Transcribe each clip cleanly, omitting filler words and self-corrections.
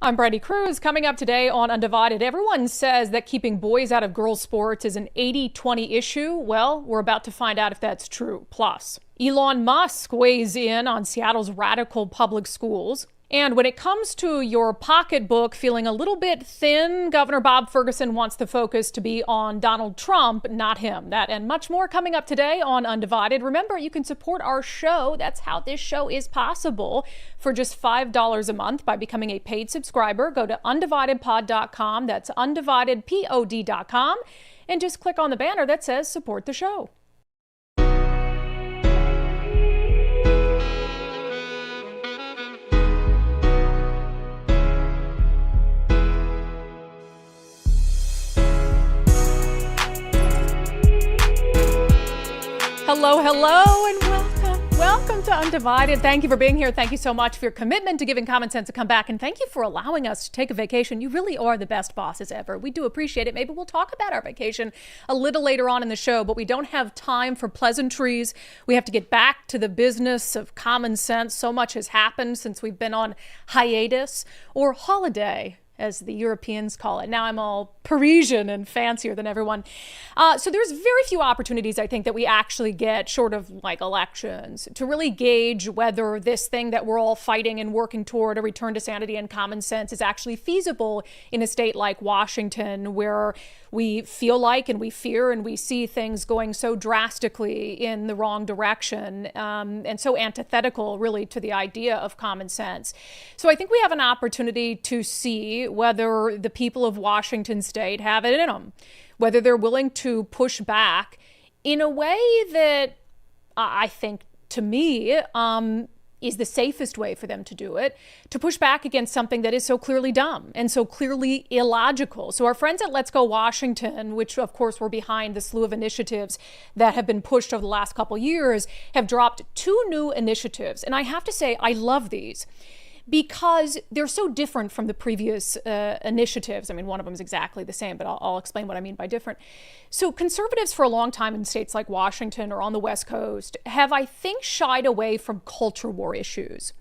I'm Brandi Kruse. Coming up today on Undivided, everyone says that keeping boys out of girls' sports is an 80-20 issue. Well, we're about to find out if that's true. Plus, Elon Musk weighs in on Seattle's radical public schools. And when it comes to your pocketbook feeling a little bit thin, Governor Bob Ferguson wants the focus to be on Donald Trump, not him. That and much more coming up today on Undivided. Remember, you can support our show. That's how this show is possible for just $5 a month by becoming a paid subscriber. Go to undividedpod.com. That's undividedpod.com. And just click on the banner that says support the show. Hello, and welcome to Undivided. Thank you for being here. Thank you so much for your commitment to giving Common Sense a comeback, and thank you for allowing us to take a vacation. You really are the best bosses ever. We do appreciate it. Maybe we'll talk about our vacation a little later on in the show, but we don't have time for pleasantries. We have to get back to the business of common sense. So much has happened since we've been on hiatus or holiday, as the Europeans call it. Now I'm all Parisian and fancier than everyone. So there's very few opportunities, I think, that we actually get, short of like elections, to really gauge whether this thing that we're all fighting and working toward, a return to sanity and common sense, is actually feasible in a state like Washington, where we feel like and we fear and we see things going so drastically in the wrong direction, and so antithetical, really, to the idea of common sense. So I think we have an opportunity to see whether the people of Washington state have it in them, whether they're willing to push back in a way that I think, to me, is the safest way for them to do it, to push back against something that is so clearly dumb and so clearly illogical. So our friends at Let's Go Washington, which of course were behind the slew of initiatives that have been pushed over the last couple years, have dropped 2 new initiatives. And I have to say, I love these, because they're so different from the previous initiatives. I mean, one of them is exactly the same, but I'll explain what I mean by different. So conservatives for a long time in states like Washington or on the West Coast have, I think, shied away from culture war issues,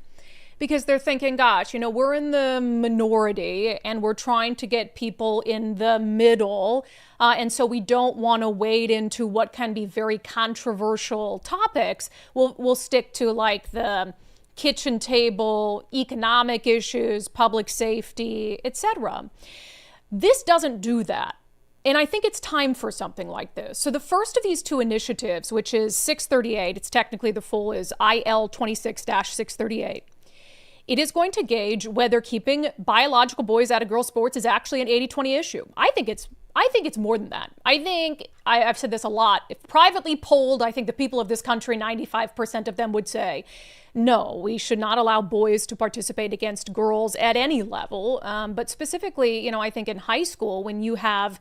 because they're thinking, gosh, we're in the minority and we're trying to get people in the middle. And so we don't want to wade into what can be very controversial topics. We'll stick to like the kitchen table, economic issues, public safety, etc. This doesn't do that. And I think it's time for something like this. So the first of these 2 initiatives, which is 638, it's technically the full is IL 26-638. It is going to gauge whether keeping biological boys out of girls' sports is actually an 80-20 issue. I think it's more than that. I've said this a lot. If privately polled, I think the people of this country, 95% of them would say, no, we should not allow boys to participate against girls at any level. But specifically, I think in high school, when you have,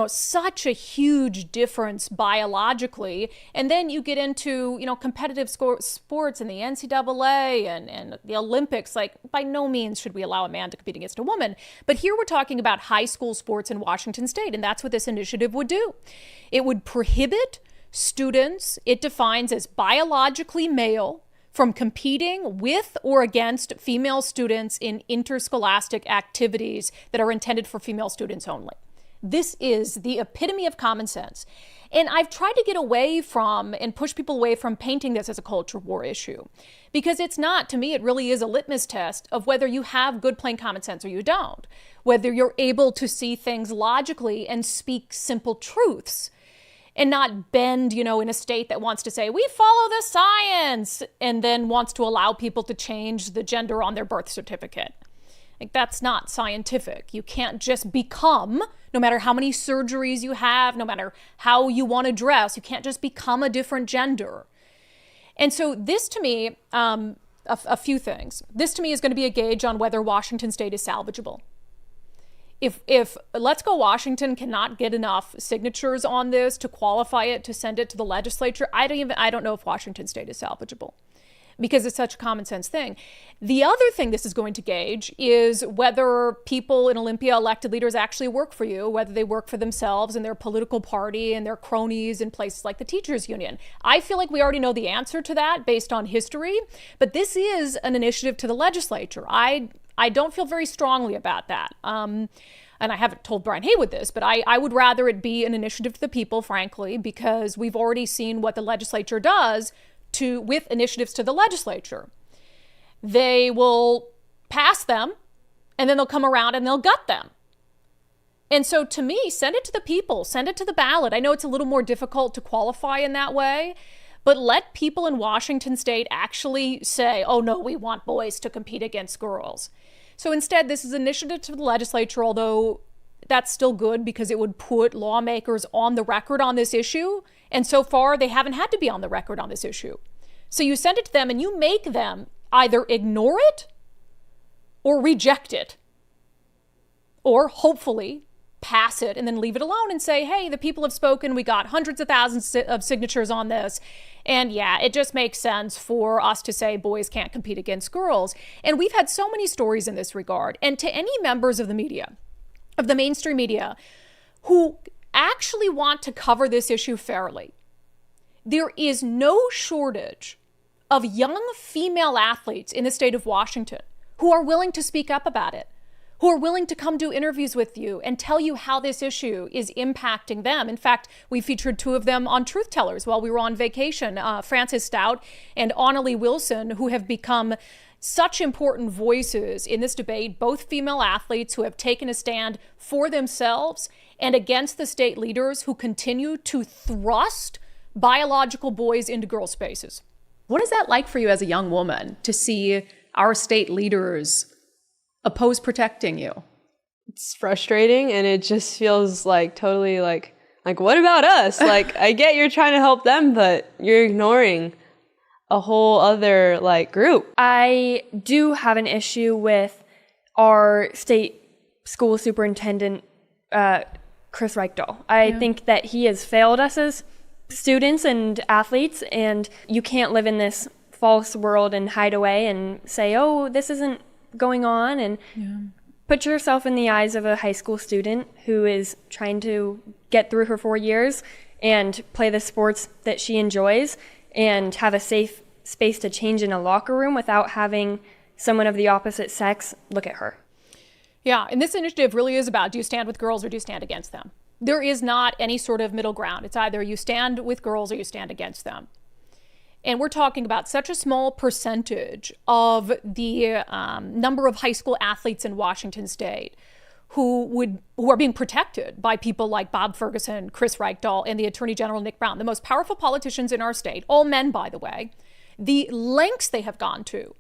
such a huge difference biologically, and then you get into, competitive sports and the NCAA and the Olympics, like by no means should we allow a man to compete against a woman. But here we're talking about high school sports in Washington state, and that's what this initiative would do. It would prohibit students it defines as biologically male from competing with or against female students in interscholastic activities that are intended for female students only. This is the epitome of common sense. And I've tried to get away from and push people away from painting this as a culture war issue, because it's not. To me, it really is a litmus test of whether you have good plain common sense or you don't, whether you're able to see things logically and speak simple truths, and not bend, in a state that wants to say, we follow the science, and then wants to allow people to change the gender on their birth certificate. Like, that's not scientific. You can't just become, no matter how many surgeries you have, no matter how you want to dress, you can't just become a different gender. And so this, to me, a few things. This, to me, is going to be a gauge on whether Washington state is salvageable. If Let's Go Washington cannot get enough signatures on this to qualify it, to send it to the legislature, I don't know if Washington state is salvageable, because it's such a common sense thing. The other thing this is going to gauge is whether people in Olympia, elected leaders, actually work for you, whether they work for themselves and their political party and their cronies in places like the teachers union. I feel like we already know the answer to that based on history, but this is an initiative to the legislature. I don't feel very strongly about that. And I haven't told Brian Haywood this, but I would rather it be an initiative to the people, frankly, because we've already seen what the legislature does with initiatives to the legislature. They will pass them, and then they'll come around and they'll gut them. And so to me, send it to the people, send it to the ballot. I know it's a little more difficult to qualify in that way, but let people in Washington state actually say, oh no, we want boys to compete against girls. So instead, this is an initiative to the legislature, although that's still good because it would put lawmakers on the record on this issue. And so far, they haven't had to be on the record on this issue. So you send it to them and you make them either ignore it or reject it, or hopefully pass it and then leave it alone and say, hey, the people have spoken. We got hundreds of thousands of signatures on this. And yeah, it just makes sense for us to say boys can't compete against girls. And we've had so many stories in this regard. And to any members of the media, of the mainstream media, who actually want to cover this issue fairly, there is no shortage of young female athletes in the state of Washington who are willing to speak up about it, who are willing to come do interviews with you and tell you how this issue is impacting them. In fact, we featured two of them on Truth Tellers while we were on vacation, Frances Stout and Annalie Wilson, who have become such important voices in this debate, both female athletes who have taken a stand for themselves and against the state leaders who continue to thrust biological boys into girl spaces. What is that like for you as a young woman to see our state leaders oppose protecting you? It's frustrating, and it just feels like totally like what about us? Like, I get you're trying to help them, but you're ignoring a whole other group. I do have an issue with our state school superintendent, Kruse. I think that he has failed us as students and athletes, and you can't live in this false world and hide away and say, oh, this isn't going on, and put yourself in the eyes of a high school student who is trying to get through her 4 years and play the sports that she enjoys and have a safe space to change in a locker room without having someone of the opposite sex look at her. Yeah, and this initiative really is about, do you stand with girls or do you stand against them? There is not any sort of middle ground. It's either you stand with girls or you stand against them. And we're talking about such a small percentage of the number of high school athletes in Washington state who are being protected by people like Bob Ferguson, Kruse, and the Attorney General Nick Brown, the most powerful politicians in our state, all men, by the way. The lengths they have gone to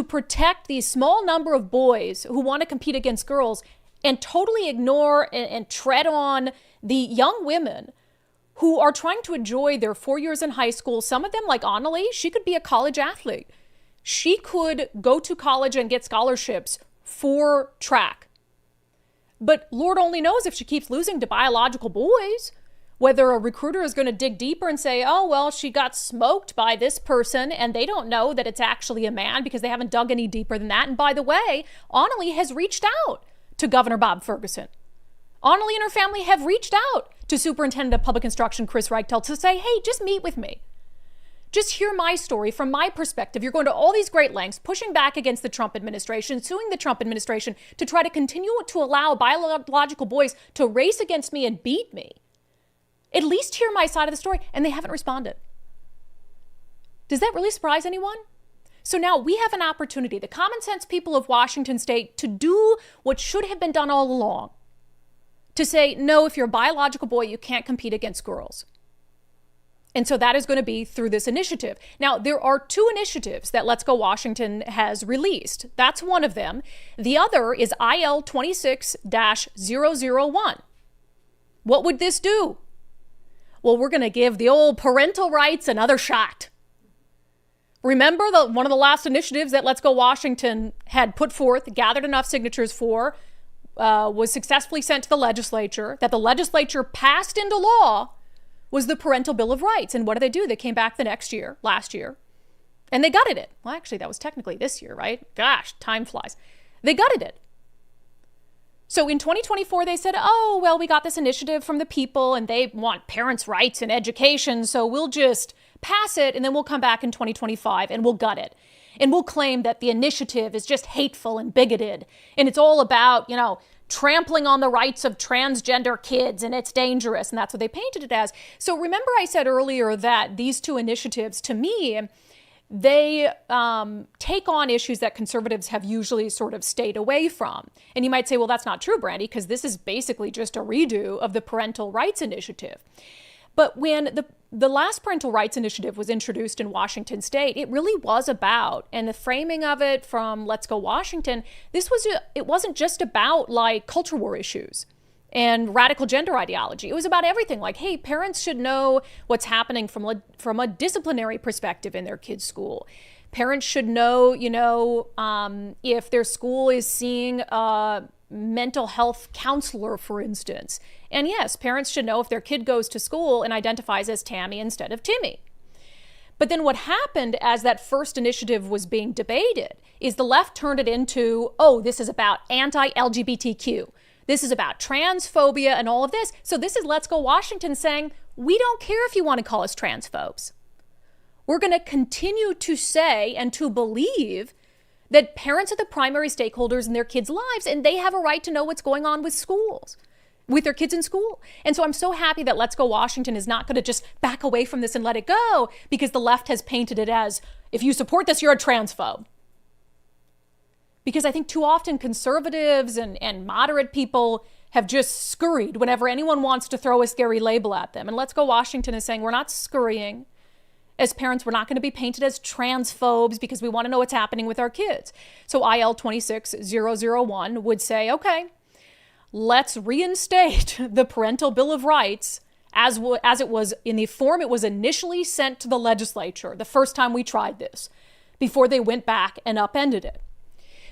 protect the small number of boys who want to compete against girls and totally ignore and tread on the young women who are trying to enjoy their 4 years in high school. Some of them, like Annalie, she could be a college athlete. She could go to college and get scholarships for track. But Lord only knows if she keeps losing to biological boys, whether a recruiter is going to dig deeper and say, oh, well, she got smoked by this person and they don't know that it's actually a man because they haven't dug any deeper than that. And by the way, Annalie has reached out to Governor Bob Ferguson. Annalie and her family have reached out to Superintendent of Public Instruction Kruse to say, hey, just meet with me. Just hear my story from my perspective. You're going to all these great lengths, pushing back against the Trump administration, suing the Trump administration to try to continue to allow biological boys to race against me and beat me. At least hear my side of the story. And they haven't responded. Does that really surprise anyone? So now we have an opportunity, the common sense people of Washington state, to do what should have been done all along. To say, no, if you're a biological boy, you can't compete against girls. And so that is going to be through this initiative. Now, there are two initiatives that Let's Go Washington has released. That's one of them. The other is IL 26-001. What would this do? Well, we're going to give the old parental rights another shot. Remember one of the last initiatives that Let's Go Washington had put forth, gathered enough signatures for, was successfully sent to the legislature, that the legislature passed into law, was the Parental Bill of Rights. And what did they do? They came back the next year, last year, and they gutted it. Well, actually, that was technically this year, right? Gosh, time flies. They gutted it. So in 2024, they said, oh, well, we got this initiative from the people and they want parents' rights and education, so we'll just pass it, and then we'll come back in 2025 and we'll gut it. And we'll claim that the initiative is just hateful and bigoted. And it's all about, trampling on the rights of transgender kids, and it's dangerous. And that's what they painted it as. So remember I said earlier that these two initiatives, to me, they take on issues that conservatives have usually sort of stayed away from. And you might say, well, that's not true, Brandi, because this is basically just a redo of the Parental Rights Initiative. But when the last Parental Rights Initiative was introduced in Washington state, it really was about, and the framing of it from Let's Go Washington, it wasn't just about like culture war issues and radical gender ideology. It was about everything. Like, hey, parents should know what's happening from a disciplinary perspective in their kids' school. Parents should know, if their school is seeing a mental health counselor, for instance. And yes, parents should know if their kid goes to school and identifies as Tammy instead of Timmy. But then what happened as that first initiative was being debated is the left turned it into, oh, this is about anti-LGBTQ. This is about transphobia and all of this. So this is Let's Go Washington saying, we don't care if you want to call us transphobes. We're going to continue to say and to believe that parents are the primary stakeholders in their kids' lives, and they have a right to know what's going on with their kids in school. And so I'm so happy that Let's Go Washington is not going to just back away from this and let it go, because the left has painted it as, if you support this, you're a transphobe. Because I think too often conservatives and moderate people have just scurried whenever anyone wants to throw a scary label at them. And Let's Go Washington is saying, we're not scurrying. As parents, we're not going to be painted as transphobes because we want to know what's happening with our kids. So IL 26001 would say, okay, let's reinstate the Parental Bill of Rights as it was in the form it was initially sent to the legislature the first time we tried this, before they went back and upended it.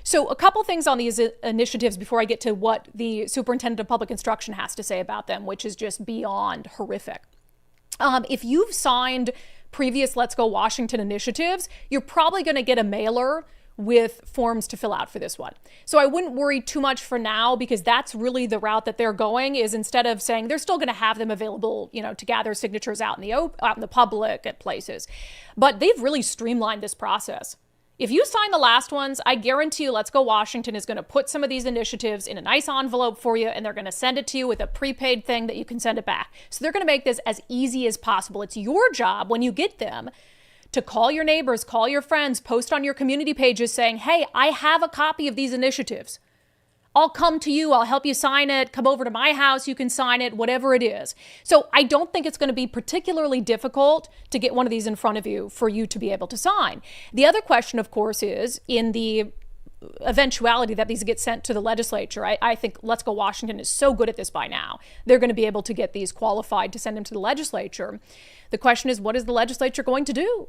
So a couple things on these initiatives before I get to what the Superintendent of Public Instruction has to say about them, which is just beyond horrific. If you've signed previous Let's Go Washington initiatives, you're probably going to get a mailer with forms to fill out for this one. So I wouldn't worry too much for now, because that's really the route that they're going, is instead of saying they're still going to have them available, to gather signatures out in the public at places. But they've really streamlined this process. If you sign the last ones, I guarantee you Let's Go Washington is going to put some of these initiatives in a nice envelope for you, and they're going to send it to you with a prepaid thing that you can send it back. So they're going to make this as easy as possible. It's your job when you get them to call your neighbors, call your friends, post on your community pages saying, hey, I have a copy of these initiatives. I'll come to you. I'll help you sign it. Come over to my house. You can sign it, whatever it is. So I don't think it's going to be particularly difficult to get one of these in front of you for you to be able to sign. The other question, of course, is in the eventuality that these get sent to the legislature. I think Let's Go Washington is so good at this by now. They're going to be able to get these qualified to send them to the legislature. The question is, what is the legislature going to do?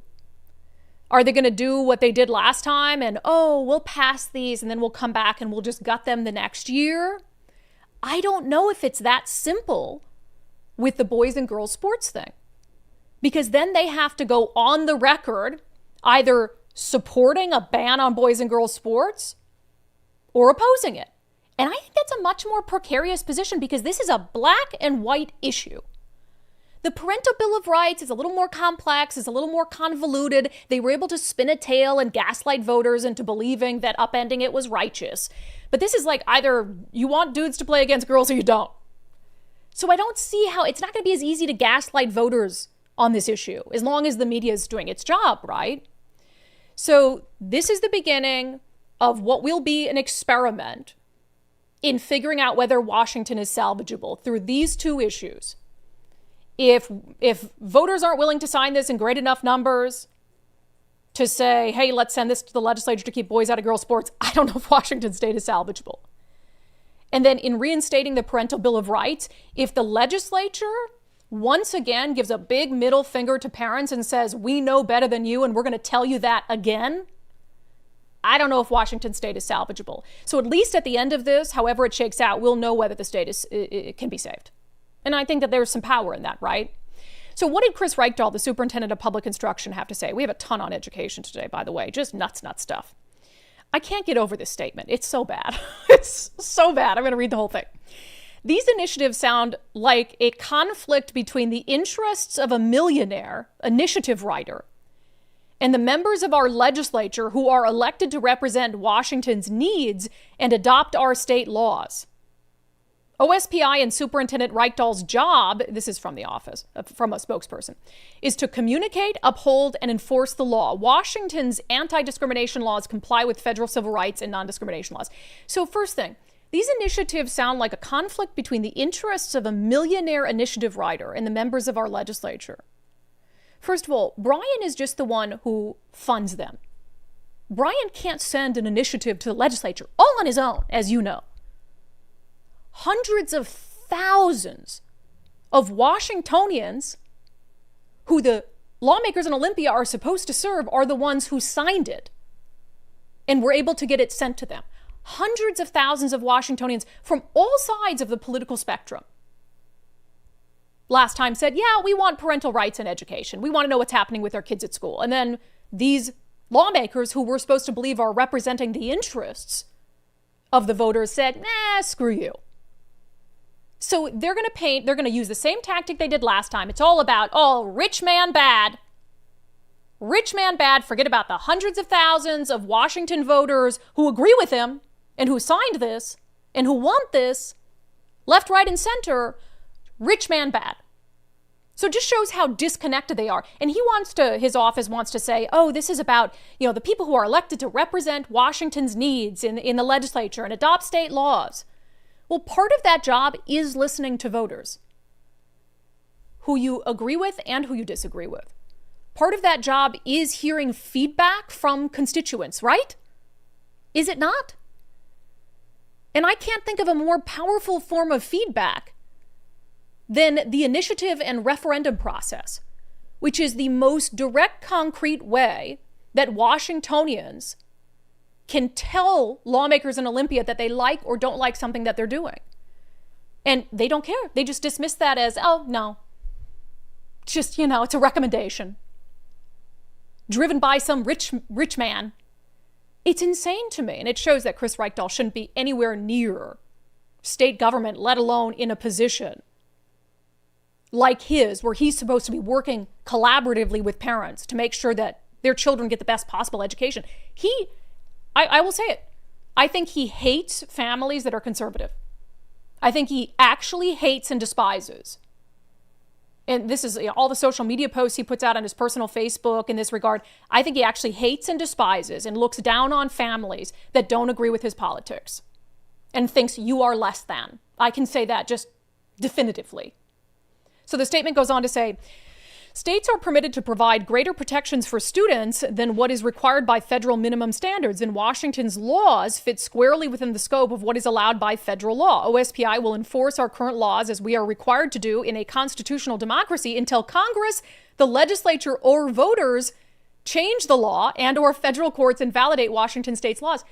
Are they going to do what they did last time and, we'll pass these and then we'll come back and we'll just gut them the next year? I don't know if it's that simple with the boys and girls sports thing, because then they have to go on the record either supporting a ban on boys and girls sports or opposing it. And I think that's a much more precarious position, because this is a black and white issue. The Parental Bill of Rights is a little more complex, is a little more convoluted. They were able to spin a tale and gaslight voters into believing that upending it was righteous. But this is like either you want dudes to play against girls or you don't. So I don't see how it's not going to be as easy to gaslight voters on this issue, as long as the media is doing its job, right? So this is the beginning of what will be an experiment in figuring out whether Washington is salvageable through these two issues. If voters aren't willing to sign this in great enough numbers to say, hey, let's send this to the legislature to keep boys out of girls' sports, I don't know if Washington state is salvageable. And then in reinstating the Parental Bill of Rights, if the legislature once again gives a big middle finger to parents and says, we know better than you and we're going to tell you that again, I don't know if Washington state is salvageable. So at least at the end of this, however it shakes out, we'll know whether the state it can be saved. And I think that there's some power in that, right? So what did Kruse Reichdahl, the superintendent of public instruction, have to say? We have a ton on education today, by the way, just nuts stuff. I can't get over this statement. It's so bad. It's so bad. I'm going to read the whole thing. These initiatives sound like a conflict between the interests of a millionaire initiative writer and the members of our legislature who are elected to represent Washington's needs and adopt our state laws. OSPI and Superintendent Reichdahl's job, this is from the office, from a spokesperson, is to communicate, uphold, and enforce the law. Washington's anti-discrimination laws comply with federal civil rights and non-discrimination laws. So first thing, these initiatives sound like a conflict between the interests of a millionaire initiative writer and the members of our legislature. First of all, Brian is just the one who funds them. Brian can't send an initiative to the legislature all on his own, as you know. Hundreds of thousands of Washingtonians who the lawmakers in Olympia are supposed to serve are the ones who signed it and were able to get it sent to them. Hundreds of thousands of Washingtonians from all sides of the political spectrum last time said, yeah, we want parental rights in education. We want to know what's happening with our kids at school. And then these lawmakers who we're supposed to believe are representing the interests of the voters said, nah, screw you. So they're going to use the same tactic they did last time. It's all about, rich man bad. Rich man bad, forget about the hundreds of thousands of Washington voters who agree with him and who signed this and who want this, left, right, and center, rich man bad. So it just shows how disconnected they are. And his office wants to say, this is about, the people who are elected to represent Washington's needs in the legislature and adopt state laws. Well, part of that job is listening to voters who you agree with and who you disagree with. Part of that job is hearing feedback from constituents, right? Is it not? And I can't think of a more powerful form of feedback than the initiative and referendum process, which is the most direct, concrete way that Washingtonians can tell lawmakers in Olympia that they like or don't like something that they're doing. And they don't care. They just dismiss that as, no. Just, it's a recommendation. Driven by some rich man. It's insane to me. And it shows that Kruse Reichdahl shouldn't be anywhere near state government, let alone in a position like his, where he's supposed to be working collaboratively with parents to make sure that their children get the best possible education. I will say it. I think he hates families that are conservative. I think he actually hates and despises. And this is all the social media posts he puts out on his personal Facebook in this regard. I think he actually hates and despises and looks down on families that don't agree with his politics and thinks you are less than. I can say that just definitively. So the statement goes on to say, states are permitted to provide greater protections for students than what is required by federal minimum standards, and Washington's laws fit squarely within the scope of what is allowed by federal law. OSPI will enforce our current laws as we are required to do in a constitutional democracy until Congress, the legislature, or voters change the law and or federal courts invalidate Washington state's laws.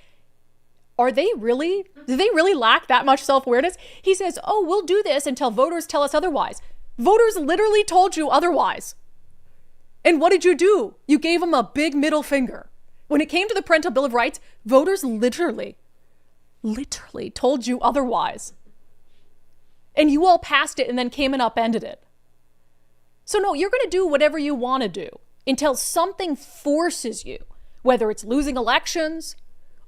Do they really lack that much self-awareness? He says, we'll do this until voters tell us otherwise. Voters literally told you otherwise. And what did you do? You gave them a big middle finger. When it came to the Parental Bill of Rights, voters literally told you otherwise. And you all passed it and then came and upended it. So no, you're going to do whatever you want to do until something forces you, whether it's losing elections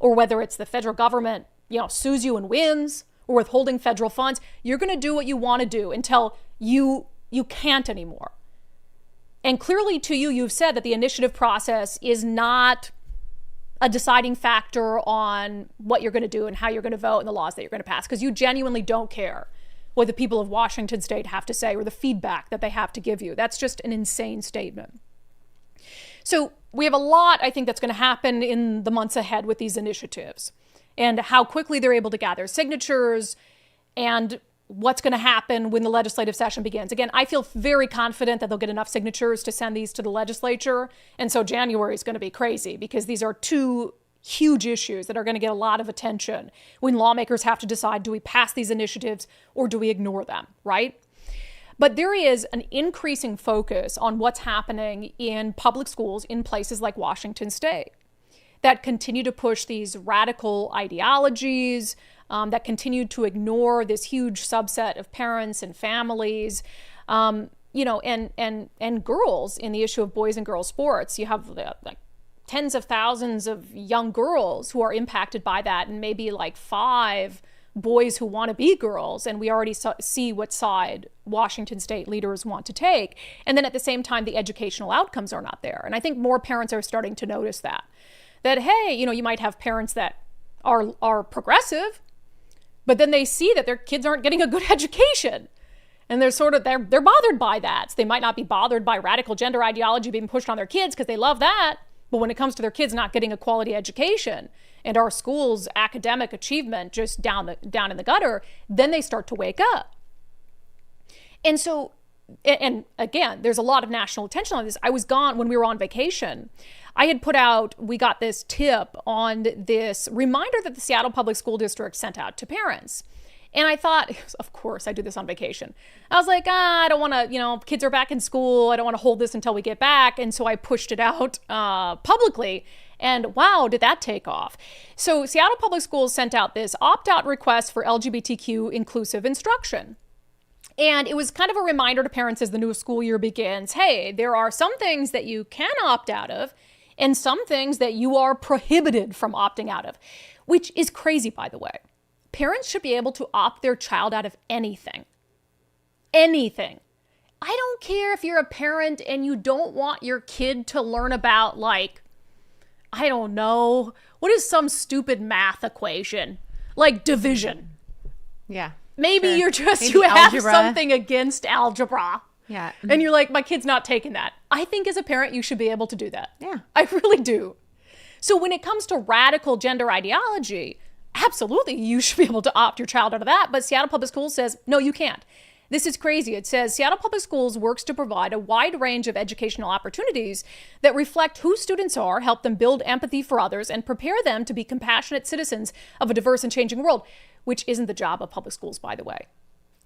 or whether it's the federal government, sues you and wins, or withholding federal funds. You're going to do what you want to do until you can't anymore. And clearly to you, you've said that the initiative process is not a deciding factor on what you're going to do and how you're going to vote and the laws that you're going to pass, because you genuinely don't care what the people of Washington state have to say or the feedback that they have to give you. That's just an insane statement. So we have a lot, I think, that's going to happen in the months ahead with these initiatives and how quickly they're able to gather signatures and what's going to happen when the legislative session begins. Again, I feel very confident that they'll get enough signatures to send these to the legislature. And so January is going to be crazy because these are two huge issues that are going to get a lot of attention when lawmakers have to decide, do we pass these initiatives or do we ignore them, right? But there is an increasing focus on what's happening in public schools in places like Washington state that continue to push these radical ideologies, that continued to ignore this huge subset of parents and families, and girls in the issue of boys and girls sports. You have like tens of thousands of young girls who are impacted by that, and maybe like 5 boys who want to be girls, and we already see what side Washington state leaders want to take. And then at the same time, the educational outcomes are not there. And I think more parents are starting to notice that hey, you might have parents that are progressive, but then they see that their kids aren't getting a good education, and they're bothered by that. So they might not be bothered by radical gender ideology being pushed on their kids because they love that, but when it comes to their kids not getting a quality education and our schools' academic achievement just down in the gutter, then they start to wake up. And so, and again, there's a lot of national attention on this. I was gone when we were on vacation. I had we got this tip on this reminder that the Seattle Public School District sent out to parents. And I thought, of course, I do this on vacation. I was like, I don't want to, kids are back in school. I don't want to hold this until we get back. And so I pushed it out publicly. And wow, did that take off. So Seattle Public Schools sent out this opt-out request for LGBTQ inclusive instruction. And it was kind of a reminder to parents as the new school year begins, hey, there are some things that you can opt out of and some things that you are prohibited from opting out of, which is crazy, by the way. Parents should be able to opt their child out of anything. Anything. I don't care if you're a parent and you don't want your kid to learn about, like, I don't know, what is some stupid math equation? Like division. Yeah. Maybe sure. you're just, Maybe you have algebra. something against algebra. Yeah. And you're like, my kid's not taking that. I think as a parent, you should be able to do that. Yeah. I really do. So when it comes to radical gender ideology, absolutely, you should be able to opt your child out of that. But Seattle Public Schools says, no, you can't. This is crazy. It says Seattle Public Schools works to provide a wide range of educational opportunities that reflect who students are, help them build empathy for others, and prepare them to be compassionate citizens of a diverse and changing world, which isn't the job of public schools, by the way.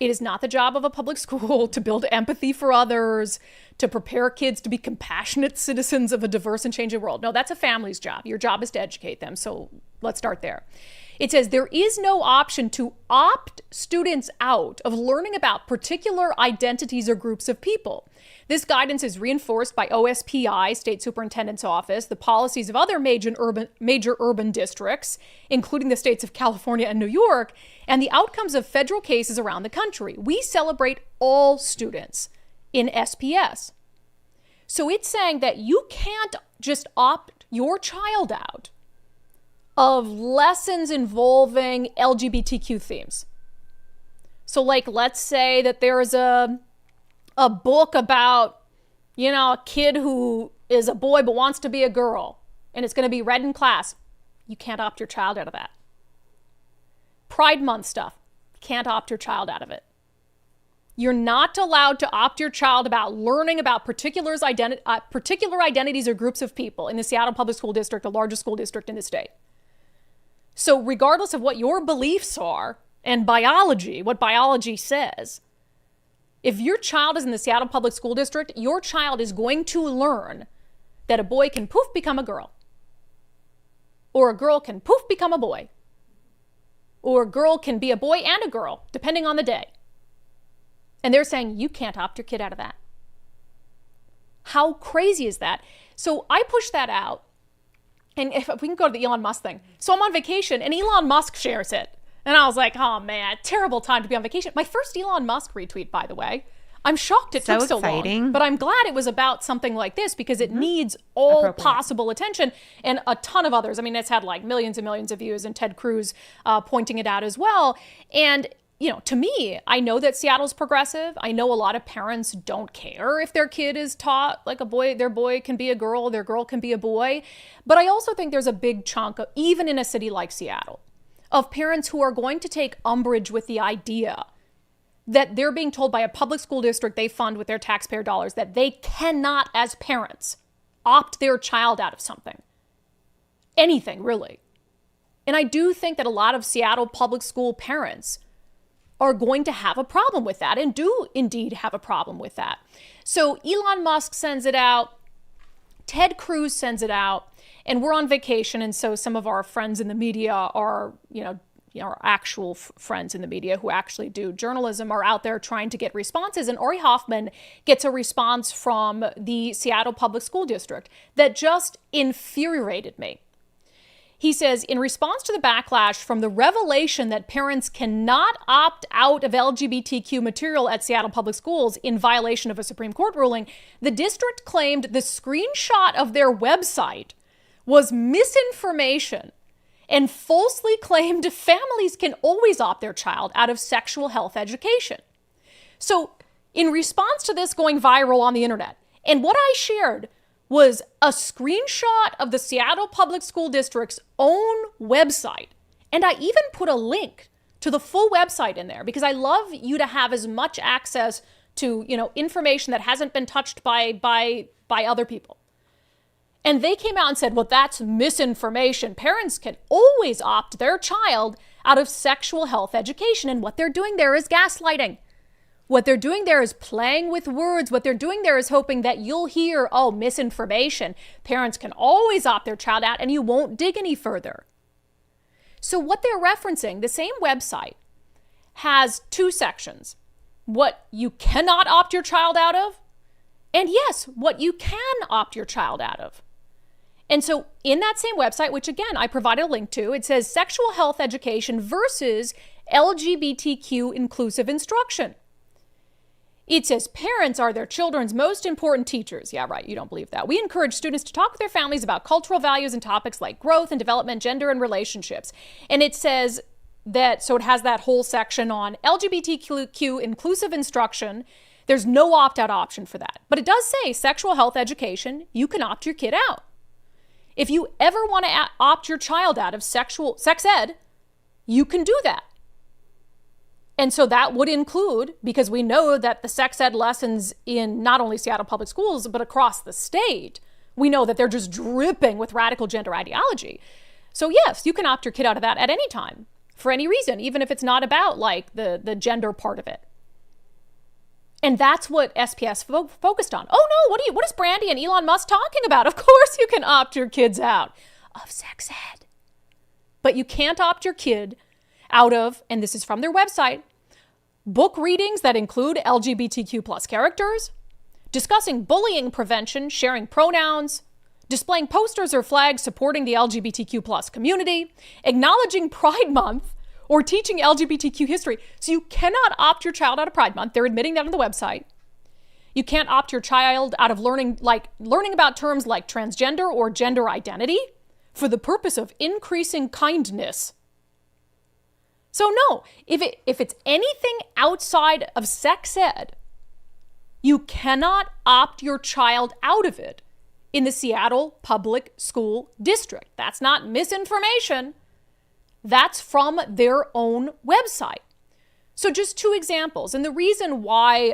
It is not the job of a public school to build empathy for others, to prepare kids to be compassionate citizens of a diverse and changing world. No, that's a family's job. Your job is to educate them. So let's start there. It says there is no option to opt students out of learning about particular identities or groups of people. This guidance is reinforced by OSPI, State Superintendent's Office, the policies of other major urban districts, including the states of California and New York, and the outcomes of federal cases around the country. We celebrate all students in SPS. So it's saying that you can't just opt your child out of lessons involving LGBTQ themes. So like, let's say that there's a book about, a kid who is a boy but wants to be a girl, and it's going to be read in class. You can't opt your child out of that. Pride Month stuff, can't opt your child out of it. You're not allowed to opt your child about learning about particular identities or groups of people in the Seattle Public School District, the largest school district in the state. So regardless of what your beliefs are and biology, what biology says, if your child is in the Seattle Public School District, your child is going to learn that a boy can poof become a girl, or a girl can poof become a boy, or a girl can be a boy and a girl, depending on the day. And they're saying you can't opt your kid out of that. How crazy is that? So I pushed that out. And if we can go to the Elon Musk thing. So I'm on vacation and Elon Musk shares it. And I was like, oh man, terrible time to be on vacation. My first Elon Musk retweet, by the way. I'm shocked it took so long. But I'm glad it was about something like this because it needs all possible attention and a ton of others. I mean, it's had like millions and millions of views and Ted Kruse pointing it out as well. And to me, I know that Seattle's progressive. I know a lot of parents don't care if their kid is taught like their boy can be a girl, their girl can be a boy. But I also think there's a big chunk, even in a city like Seattle, of parents who are going to take umbrage with the idea that they're being told by a public school district they fund with their taxpayer dollars that they cannot, as parents, opt their child out of something. Anything, really. And I do think that a lot of Seattle public school parents are going to have a problem with that and do indeed have a problem with that. So Elon Musk sends it out, Ted Kruse sends it out, and we're on vacation. And so some of our friends in the media are, our actual friends in the media who actually do journalism are out there trying to get responses. And Ori Hoffman gets a response from the Seattle Public School District that just infuriated me. He says, in response to the backlash from the revelation that parents cannot opt out of LGBTQ material at Seattle Public Schools in violation of a Supreme Court ruling, the district claimed the screenshot of their website was misinformation and falsely claimed families can always opt their child out of sexual health education. So in response to this going viral on the internet, and what I shared was a screenshot of the Seattle Public School District's own website. And I even put a link to the full website in there because I love you to have as much access to, information that hasn't been touched by other people. And they came out and said, well, that's misinformation. Parents can always opt their child out of sexual health education. And what they're doing there is gaslighting. What they're doing there is playing with words. What they're doing there is hoping that you'll hear, oh, misinformation. Parents can always opt their child out and you won't dig any further. So what they're referencing, the same website, has two sections. What you cannot opt your child out of, and yes, what you can opt your child out of. And so in that same website, which again, I provided a link to, it says sexual health education versus LGBTQ inclusive instruction. It says parents are their children's most important teachers. Yeah, right. You don't believe that. We encourage students to talk with their families about cultural values and topics like growth and development, gender and relationships. And it says that, so it has that whole section on LGBTQ inclusive instruction. There's no opt-out option for that. But it does say sexual health education, you can opt your kid out. If you ever want to opt your child out of sex ed, you can do that. And so that would include, because we know that the sex ed lessons in not only Seattle Public Schools, but across the state, we know that they're just dripping with radical gender ideology. So yes, you can opt your kid out of that at any time, for any reason, even if it's not about like the gender part of it. And that's what SPS focused on. Oh no, what is Brandi and Elon Musk talking about? Of course you can opt your kids out of sex ed. But you can't opt your kid out of, and this is from their website, book readings that include LGBTQ plus characters, discussing bullying prevention, sharing pronouns, displaying posters or flags supporting the LGBTQ plus community, acknowledging Pride Month, or teaching LGBTQ history. So you cannot opt your child out of Pride Month. They're admitting that on the website. You can't opt your child out of learning about terms like transgender or gender identity for the purpose of increasing kindness. So no, if it's anything outside of sex ed, you cannot opt your child out of it in the Seattle Public School District. That's not misinformation. That's from their own website. So just two examples. And the reason why,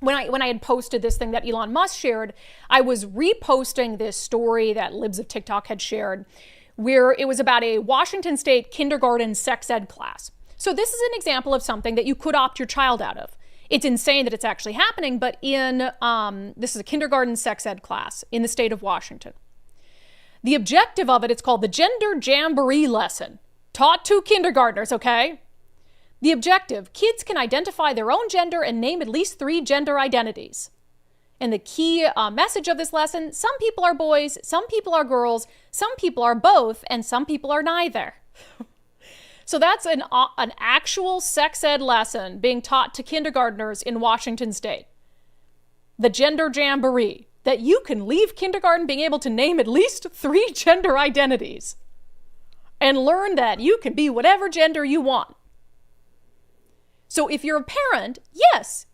when I had posted this thing that Elon Musk shared, I was reposting this story that Libs of TikTok had shared, where it was about a Washington State kindergarten sex ed class. So this is an example of something that you could opt your child out of. It's insane that it's actually happening, but this is a kindergarten sex ed class in the state of Washington. The objective of it, it's called the Gender Jamboree Lesson, taught to kindergartners, okay? The objective, kids can identify their own gender and name at least 3 gender identities. And the key message of this lesson, some people are boys, some people are girls, some people are both, and some people are neither. So that's an actual sex ed lesson being taught to kindergartners in Washington State. The Gender Jamboree, that you can leave kindergarten being able to name at least 3 gender identities and learn that you can be whatever gender you want. So if you're a parent, yes,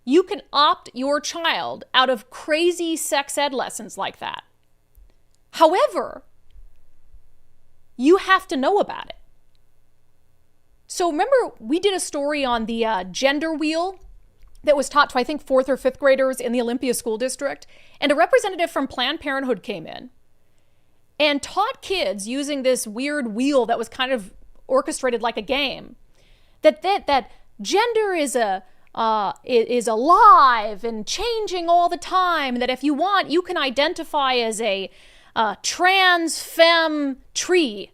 you can opt your child out of crazy sex ed lessons like that. However, you have to know about it. So remember, we did a story on the gender wheel that was taught to, I think, 4th or 5th graders in the Olympia School District. And a representative from Planned Parenthood came in and taught kids using this weird wheel that was kind of orchestrated like a game, that gender is alive and changing all the time, and that if you want, you can identify as a trans femme tree.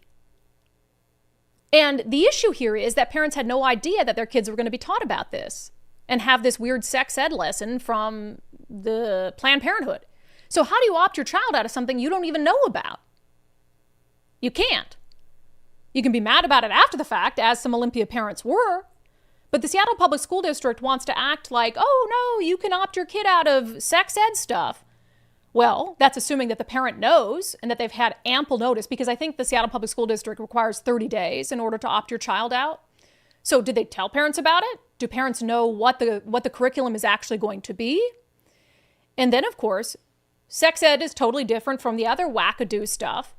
And the issue here is that parents had no idea that their kids were going to be taught about this and have this weird sex ed lesson from the Planned Parenthood. So how do you opt your child out of something you don't even know about? You can't. You can be mad about it after the fact, as some Olympia parents were. But the Seattle Public School District wants to act like, oh, no, you can opt your kid out of sex ed stuff. Well, that's assuming that the parent knows and that they've had ample notice, because I think the Seattle Public School District requires 30 days in order to opt your child out. So did they tell parents about it? Do parents know what the curriculum is actually going to be? And then, of course, sex ed is totally different from the other wackadoo stuff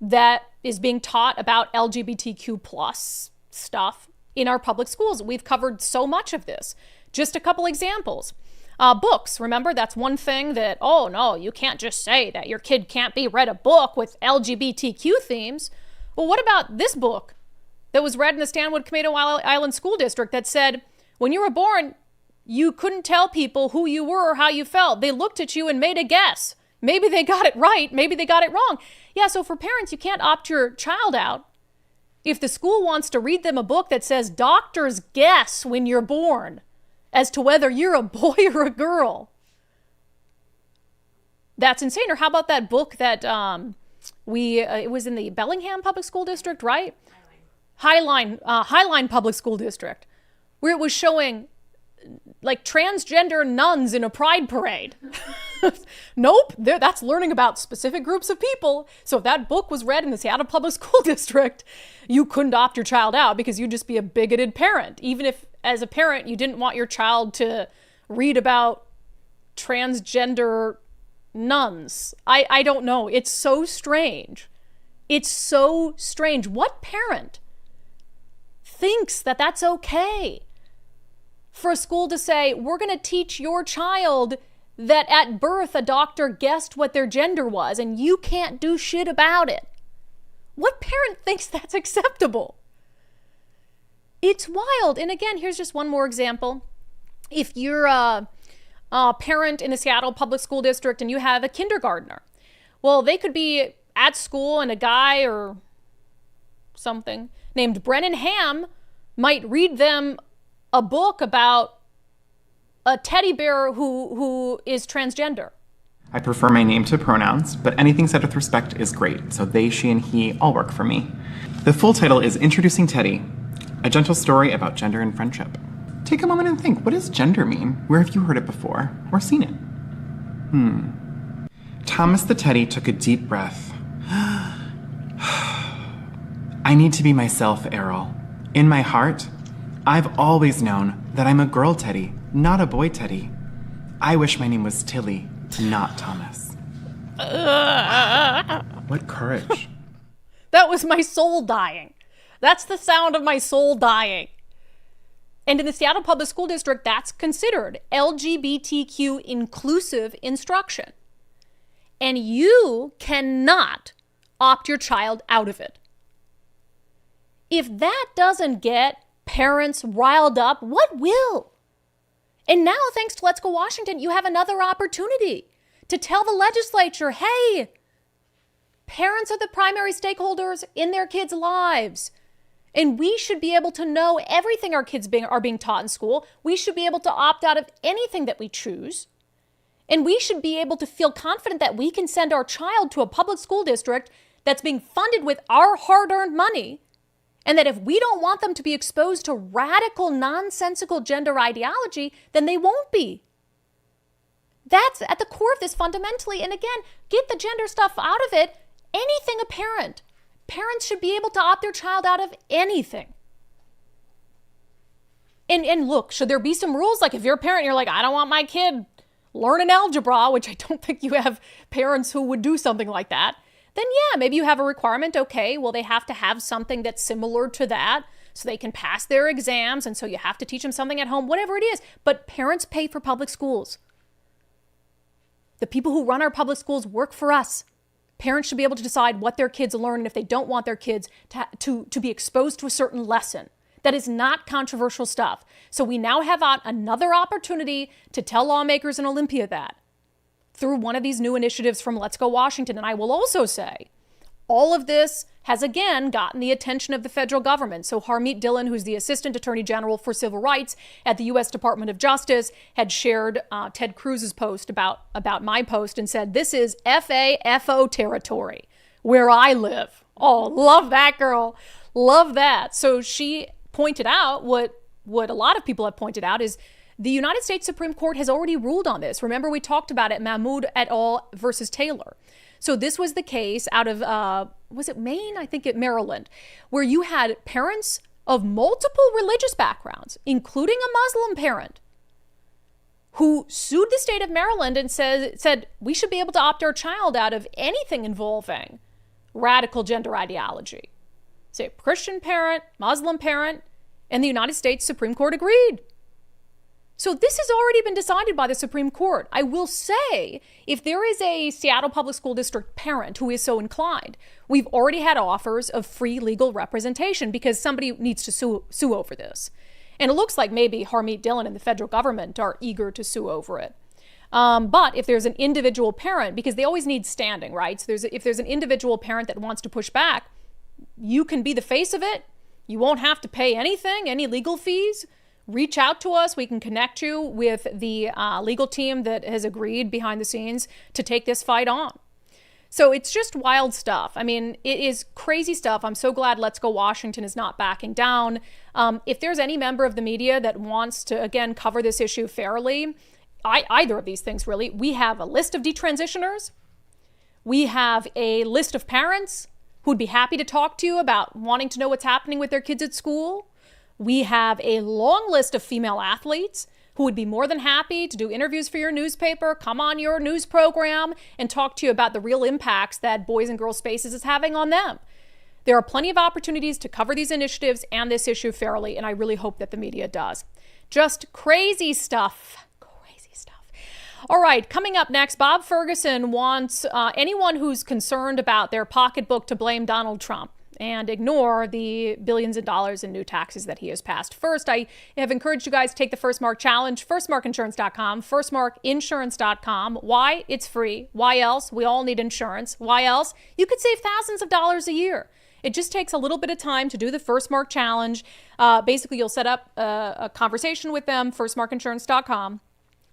that is being taught about LGBTQ plus stuff in our public schools. We've covered so much of this. Just a couple examples. Books, remember, that's one thing that, oh no, you can't just say that your kid can't be read a book with LGBTQ themes. Well, what about this book that was read in the Stanwood Camino Island School District that said, when you were born, you couldn't tell people who you were or how you felt. They looked at you and made a guess. Maybe they got it right, maybe they got it wrong. Yeah, so for parents, you can't opt your child out if the school wants to read them a book that says doctors guess when you're born as to whether you're a boy or a girl. That's insane. Or how about that book that it was in the Bellingham Public School District, right? Highline Public School District, where it was showing like transgender nuns in a pride parade. Nope, that's learning about specific groups of people. So if that book was read in the Seattle Public School District, you couldn't opt your child out because you'd just be a bigoted parent. Even if, as a parent, you didn't want your child to read about transgender nuns. I don't know. It's so strange. It's so strange. What parent thinks that that's okay for a school to say, we're going to teach your child that at birth a doctor guessed what their gender was and you can't do shit about it? What parent thinks that's acceptable? It's wild. And again, here's just one more example. If you're a parent in the Seattle Public School District and you have a kindergartner, well, they could be at school and a guy or something named Brennan Ham might read them a book about a teddy bear who is transgender. I prefer my name to pronouns, but anything said with respect is great, so they, she, and he all work for me. The full title is Introducing Teddy, a gentle story about gender and friendship. Take a moment and think, what does gender mean? Where have you heard it before or seen it? Thomas the Teddy took a deep breath. I need to be myself, Errol. In my heart, I've always known that I'm a girl Teddy, not a boy Teddy. I wish my name was Tilly, not Thomas. What courage. That was my soul dying. That's the sound of my soul dying. And in the Seattle Public School District, that's considered LGBTQ inclusive instruction. And you cannot opt your child out of it. If that doesn't get parents riled up, what will? And now, thanks to Let's Go Washington, you have another opportunity to tell the legislature, hey, parents are the primary stakeholders in their kids' lives. And we should be able to know everything our kids are being taught in school. We should be able to opt out of anything that we choose. And we should be able to feel confident that we can send our child to a public school district that's being funded with our hard-earned money. And that if we don't want them to be exposed to radical, nonsensical gender ideology, then they won't be. That's at the core of this fundamentally. And again, get the gender stuff out of it. Anything apparent. Parents should be able to opt their child out of anything. And look, should there be some rules? Like if you're a parent, you're like, I don't want my kid learning algebra, which I don't think you have parents who would do something like that. Then yeah, maybe you have a requirement. Okay, well, they have to have something that's similar to that so they can pass their exams. And so you have to teach them something at home, whatever it is. But parents pay for public schools. The people who run our public schools work for us. Parents should be able to decide what their kids learn and if they don't want their kids to be exposed to a certain lesson. That is not controversial stuff. So we now have another opportunity to tell lawmakers in Olympia that through one of these new initiatives from Let's Go Washington. And I will also say, All of this has again gotten the attention of the federal government. So Harmeet Dillon, who's the Assistant Attorney General for Civil Rights at the U.S. Department of Justice, had shared Ted Kruse's post about my post and said, this is FAFO territory where I live. Oh, love that, girl. Love that. So she pointed out what a lot of people have pointed out is the United States Supreme Court has already ruled on this. Remember, we talked about it, Mahmoud et al. Versus Taylor. So this was the case out of, was it Maine? I think Maryland, where you had parents of multiple religious backgrounds, including a Muslim parent, who sued the state of Maryland and said we should be able to opt our child out of anything involving radical gender ideology. Say Christian parent, Muslim parent, and the United States Supreme Court agreed. So this has already been decided by the Supreme Court. I will say, if there is a Seattle Public School District parent who is so inclined, we've already had offers of free legal representation because somebody needs to sue over this. And it looks like maybe Harmeet Dillon and the federal government are eager to sue over it. But if there's an individual parent, because they always need standing, right? So if there's an individual parent that wants to push back, you can be the face of it. You won't have to pay anything, any legal fees. Reach out to us. We can connect you with the legal team that has agreed behind the scenes to take this fight on. So it's just wild stuff. I mean, it is crazy stuff. I'm so glad Let's Go Washington is not backing down. If there's any member of the media that wants to, again, cover this issue fairly, either of these things really, we have a list of detransitioners. We have a list of parents who'd be happy to talk to you about wanting to know what's happening with their kids at school. We have a long list of female athletes who would be more than happy to do interviews for your newspaper, come on your news program, and talk to you about the real impacts that Boys and Girls Spaces is having on them. There are plenty of opportunities to cover these initiatives and this issue fairly, and I really hope that the media does. Just crazy stuff. Crazy stuff. All right, coming up next, Bob Ferguson wants anyone who's concerned about their pocketbook to blame Donald Trump and ignore the billions of dollars in new taxes that he has passed. First, I have encouraged you guys to take the First Mark Challenge, firstmarkinsurance.com, firstmarkinsurance.com. Why? It's free. Why else? We all need insurance. Why else? You could save thousands of dollars a year. It just takes a little bit of time to do the First Mark Challenge. Basically, you'll set up a conversation with them, firstmarkinsurance.com.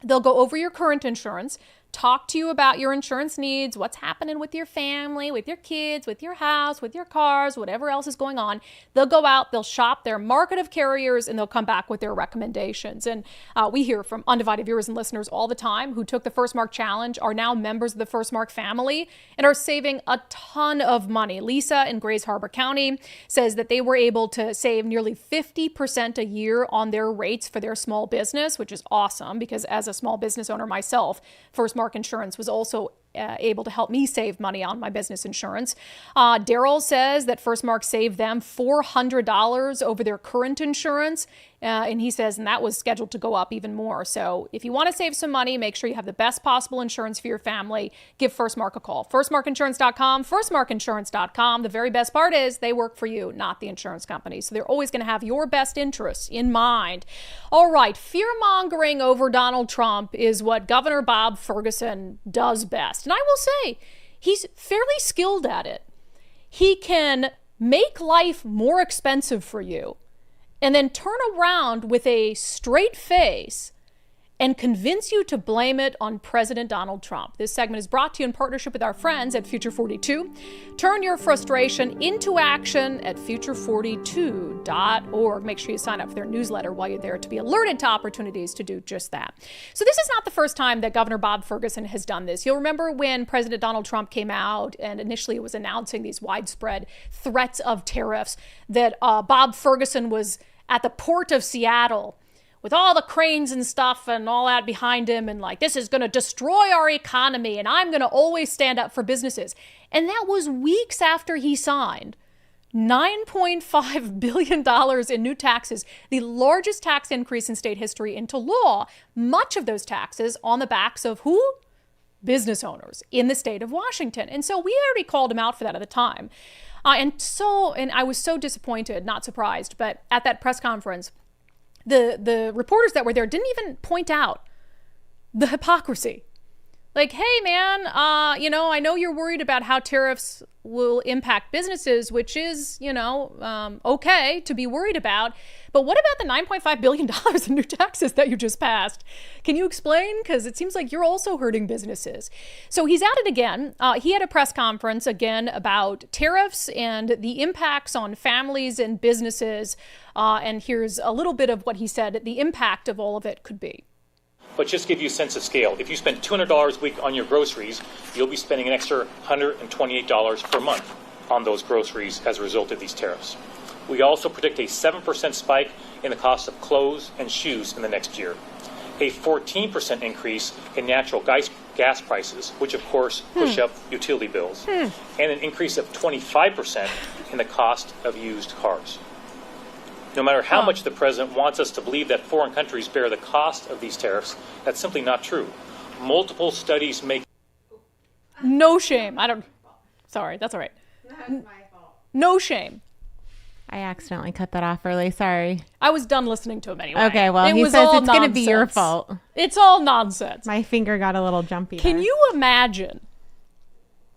They'll go over your current insurance, talk to you about your insurance needs, what's happening with your family, with your kids, with your house, with your cars, whatever else is going on. They'll go out, they'll shop their market of carriers, and they'll come back with their recommendations. And we hear from undivided viewers and listeners all the time who took the First Mark Challenge, are now members of the First Mark family, and are saving a ton of money. Lisa in Grays Harbor County says that they were able to save nearly 50% a year on their rates for their small business, which is awesome because as a small business owner myself, First Mark Insurance was also able to help me save money on my business insurance. Daryl says that First Mark saved them $400 over their current insurance. And he says, and that was scheduled to go up even more. So if you want to save some money, make sure you have the best possible insurance for your family. Give First Mark a call. Firstmarkinsurance.com, firstmarkinsurance.com. The very best part is they work for you, not the insurance company. So they're always going to have your best interests in mind. All right, fear-mongering over Donald Trump is what Governor Bob Ferguson does best. And I will say, he's fairly skilled at it. He can make life more expensive for you and then turn around with a straight face and convince you to blame it on President Donald Trump. This segment is brought to you in partnership with our friends at Future 42. Turn your frustration into action at future42.org. Make sure you sign up for their newsletter while you're there to be alerted to opportunities to do just that. So this is not the first time that Governor Bob Ferguson has done this. You'll remember when President Donald Trump came out and initially was announcing these widespread threats of tariffs, that Bob Ferguson was at the port of Seattle with all the cranes and stuff and all that behind him, and like, this is going to destroy our economy, and I'm going to always stand up for businesses. And that was weeks after he signed $9.5 billion in new taxes, the largest tax increase in state history, into law, much of those taxes on the backs of who? Business owners in the state of Washington. And so we already called him out for that at the time. And I was so disappointed, not surprised, but at that press conference, the reporters that were there didn't even point out the hypocrisy. Like, hey, man, I know you're worried about how tariffs will impact businesses, which is, okay to be worried about. But what about the $9.5 billion in new taxes that you just passed? Can you explain? Because it seems like you're also hurting businesses. So he's at it again. He had a press conference again about tariffs and the impacts on families and businesses. And here's a little bit of what he said the impact of all of it could be. But just to give you a sense of scale, if you spend $200 a week on your groceries, you'll be spending an extra $128 per month on those groceries as a result of these tariffs. We also predict a 7% spike in the cost of clothes and shoes in the next year, a 14% increase in natural gas prices, which of course push up utility bills, and an increase of 25% in the cost of used cars. No matter how much the president wants us to believe that foreign countries bear the cost of these tariffs, that's simply not true. Multiple studies make... No shame. Sorry, that's all right. That's my fault. No shame. I accidentally cut that off early. Sorry. I was done listening to him anyway. Okay, well, it he was says all it's going to be your nonsense. fault. It's all nonsense. My finger got a little jumpy Can there. you imagine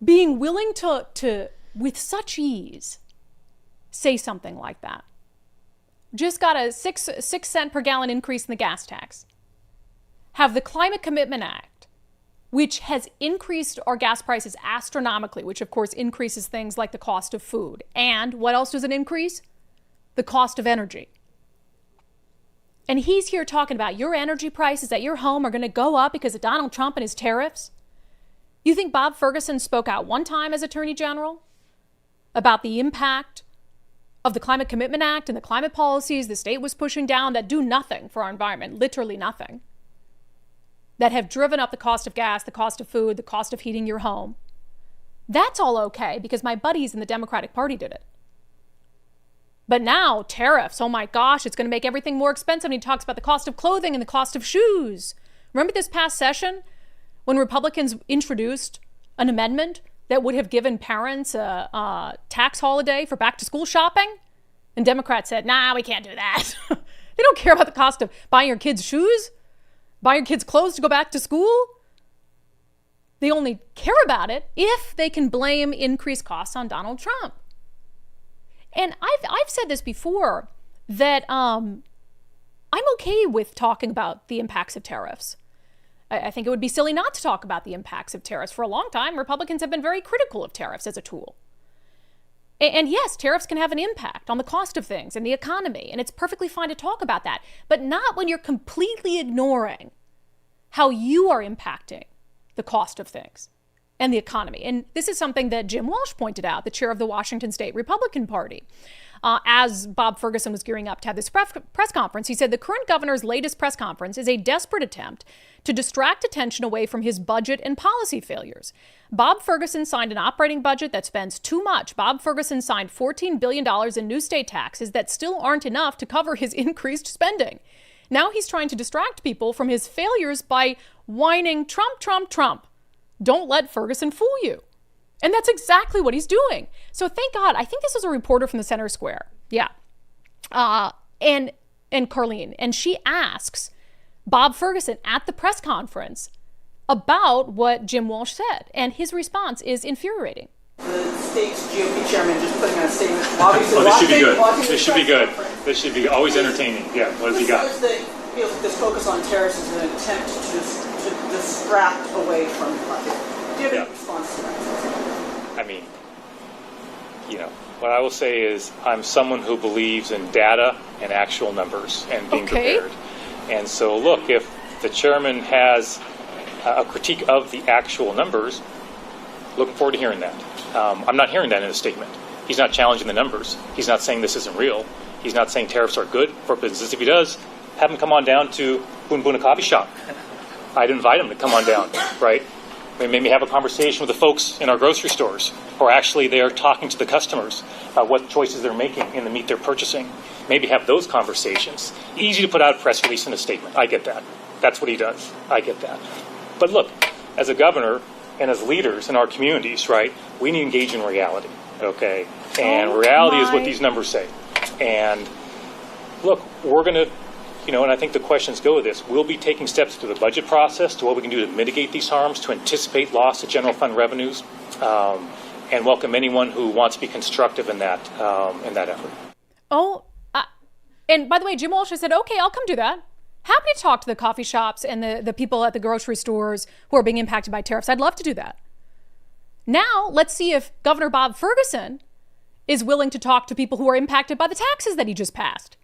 being willing to, with such ease, say something like that? Just got a 6 cent per gallon increase in the gas tax. Have the Climate Commitment Act, which has increased our gas prices astronomically, which of course increases things like the cost of food. And what else does it increase? The cost of energy. And he's here talking about your energy prices at your home are going to go up because of Donald Trump and his tariffs. You think Bob Ferguson spoke out one time as Attorney General about the impact of the Climate Commitment Act and the climate policies the state was pushing down that do nothing for our environment, literally nothing, that have driven up the cost of gas, the cost of food, the cost of heating your home? That's all okay because my buddies in the Democratic Party did it. But now tariffs, oh my gosh, it's going to make everything more expensive. And he talks about the cost of clothing and the cost of shoes. Remember this past session when Republicans introduced an amendment that would have given parents a tax holiday for back to school shopping? And Democrats said, nah, we can't do that. They don't care about the cost of buying your kids shoes, buying your kids clothes to go back to school. They only care about it if they can blame increased costs on Donald Trump. And I've said this before, that I'm okay with talking about the impacts of tariffs. I think it would be silly not to talk about the impacts of tariffs. For a long time, Republicans have been very critical of tariffs as a tool. And yes, tariffs can have an impact on the cost of things and the economy, and it's perfectly fine to talk about that, but not when you're completely ignoring how you are impacting the cost of things and the economy. And this is something that Jim Walsh pointed out, the chair of the Washington State Republican Party. As Bob Ferguson was gearing up to have this press conference, he said the current governor's latest press conference is a desperate attempt to distract attention away from his budget and policy failures. Bob Ferguson signed an operating budget that spends too much. Bob Ferguson signed $14 billion in new state taxes that still aren't enough to cover his increased spending. Now he's trying to distract people from his failures by whining, Trump, Trump, Trump. Don't let Ferguson fool you. And that's exactly what he's doing. So thank God, I think this was a reporter from the Center Square. Yeah. And Carlene. And she asks Bob Ferguson at the press conference about what Jim Walsh said. And his response is infuriating. The state's GOP chairman just putting out a statement. Obviously, this should be good. This should be good. This should be always entertaining. Yeah, what has he got? This focus on tariffs is an attempt to distract away from the budget. Do you have any response to that? I mean, what I will say is I'm someone who believes in data and actual numbers and being prepared. And so, look, if the chairman has a critique of the actual numbers, looking forward to hearing that. I'm not hearing that in a statement. He's not challenging the numbers. He's not saying this isn't real. He's not saying tariffs are good for business. If he does, have him come on down to Boon Boon Coffee Shop. I'd invite him to come on down, right? Maybe have a conversation with the folks in our grocery stores, or actually they're talking to the customers about what choices they're making in the meat they're purchasing. Maybe have those conversations. Easy to put out a press release and a statement. I get that. That's what he does. I get that. But look, as a governor and as leaders in our communities, right, we need to engage in reality, okay? And reality is what these numbers say. And look, we're going to And I think the questions go with this. We'll be taking steps through the budget process to what we can do to mitigate these harms, to anticipate loss of general fund revenues, and welcome anyone who wants to be constructive in that effort. And by the way, Jim Walsh has said, okay, I'll come do that. Happy to talk to the coffee shops and the people at the grocery stores who are being impacted by tariffs. I'd love to do that. Now, let's see if Governor Bob Ferguson is willing to talk to people who are impacted by the taxes that he just passed.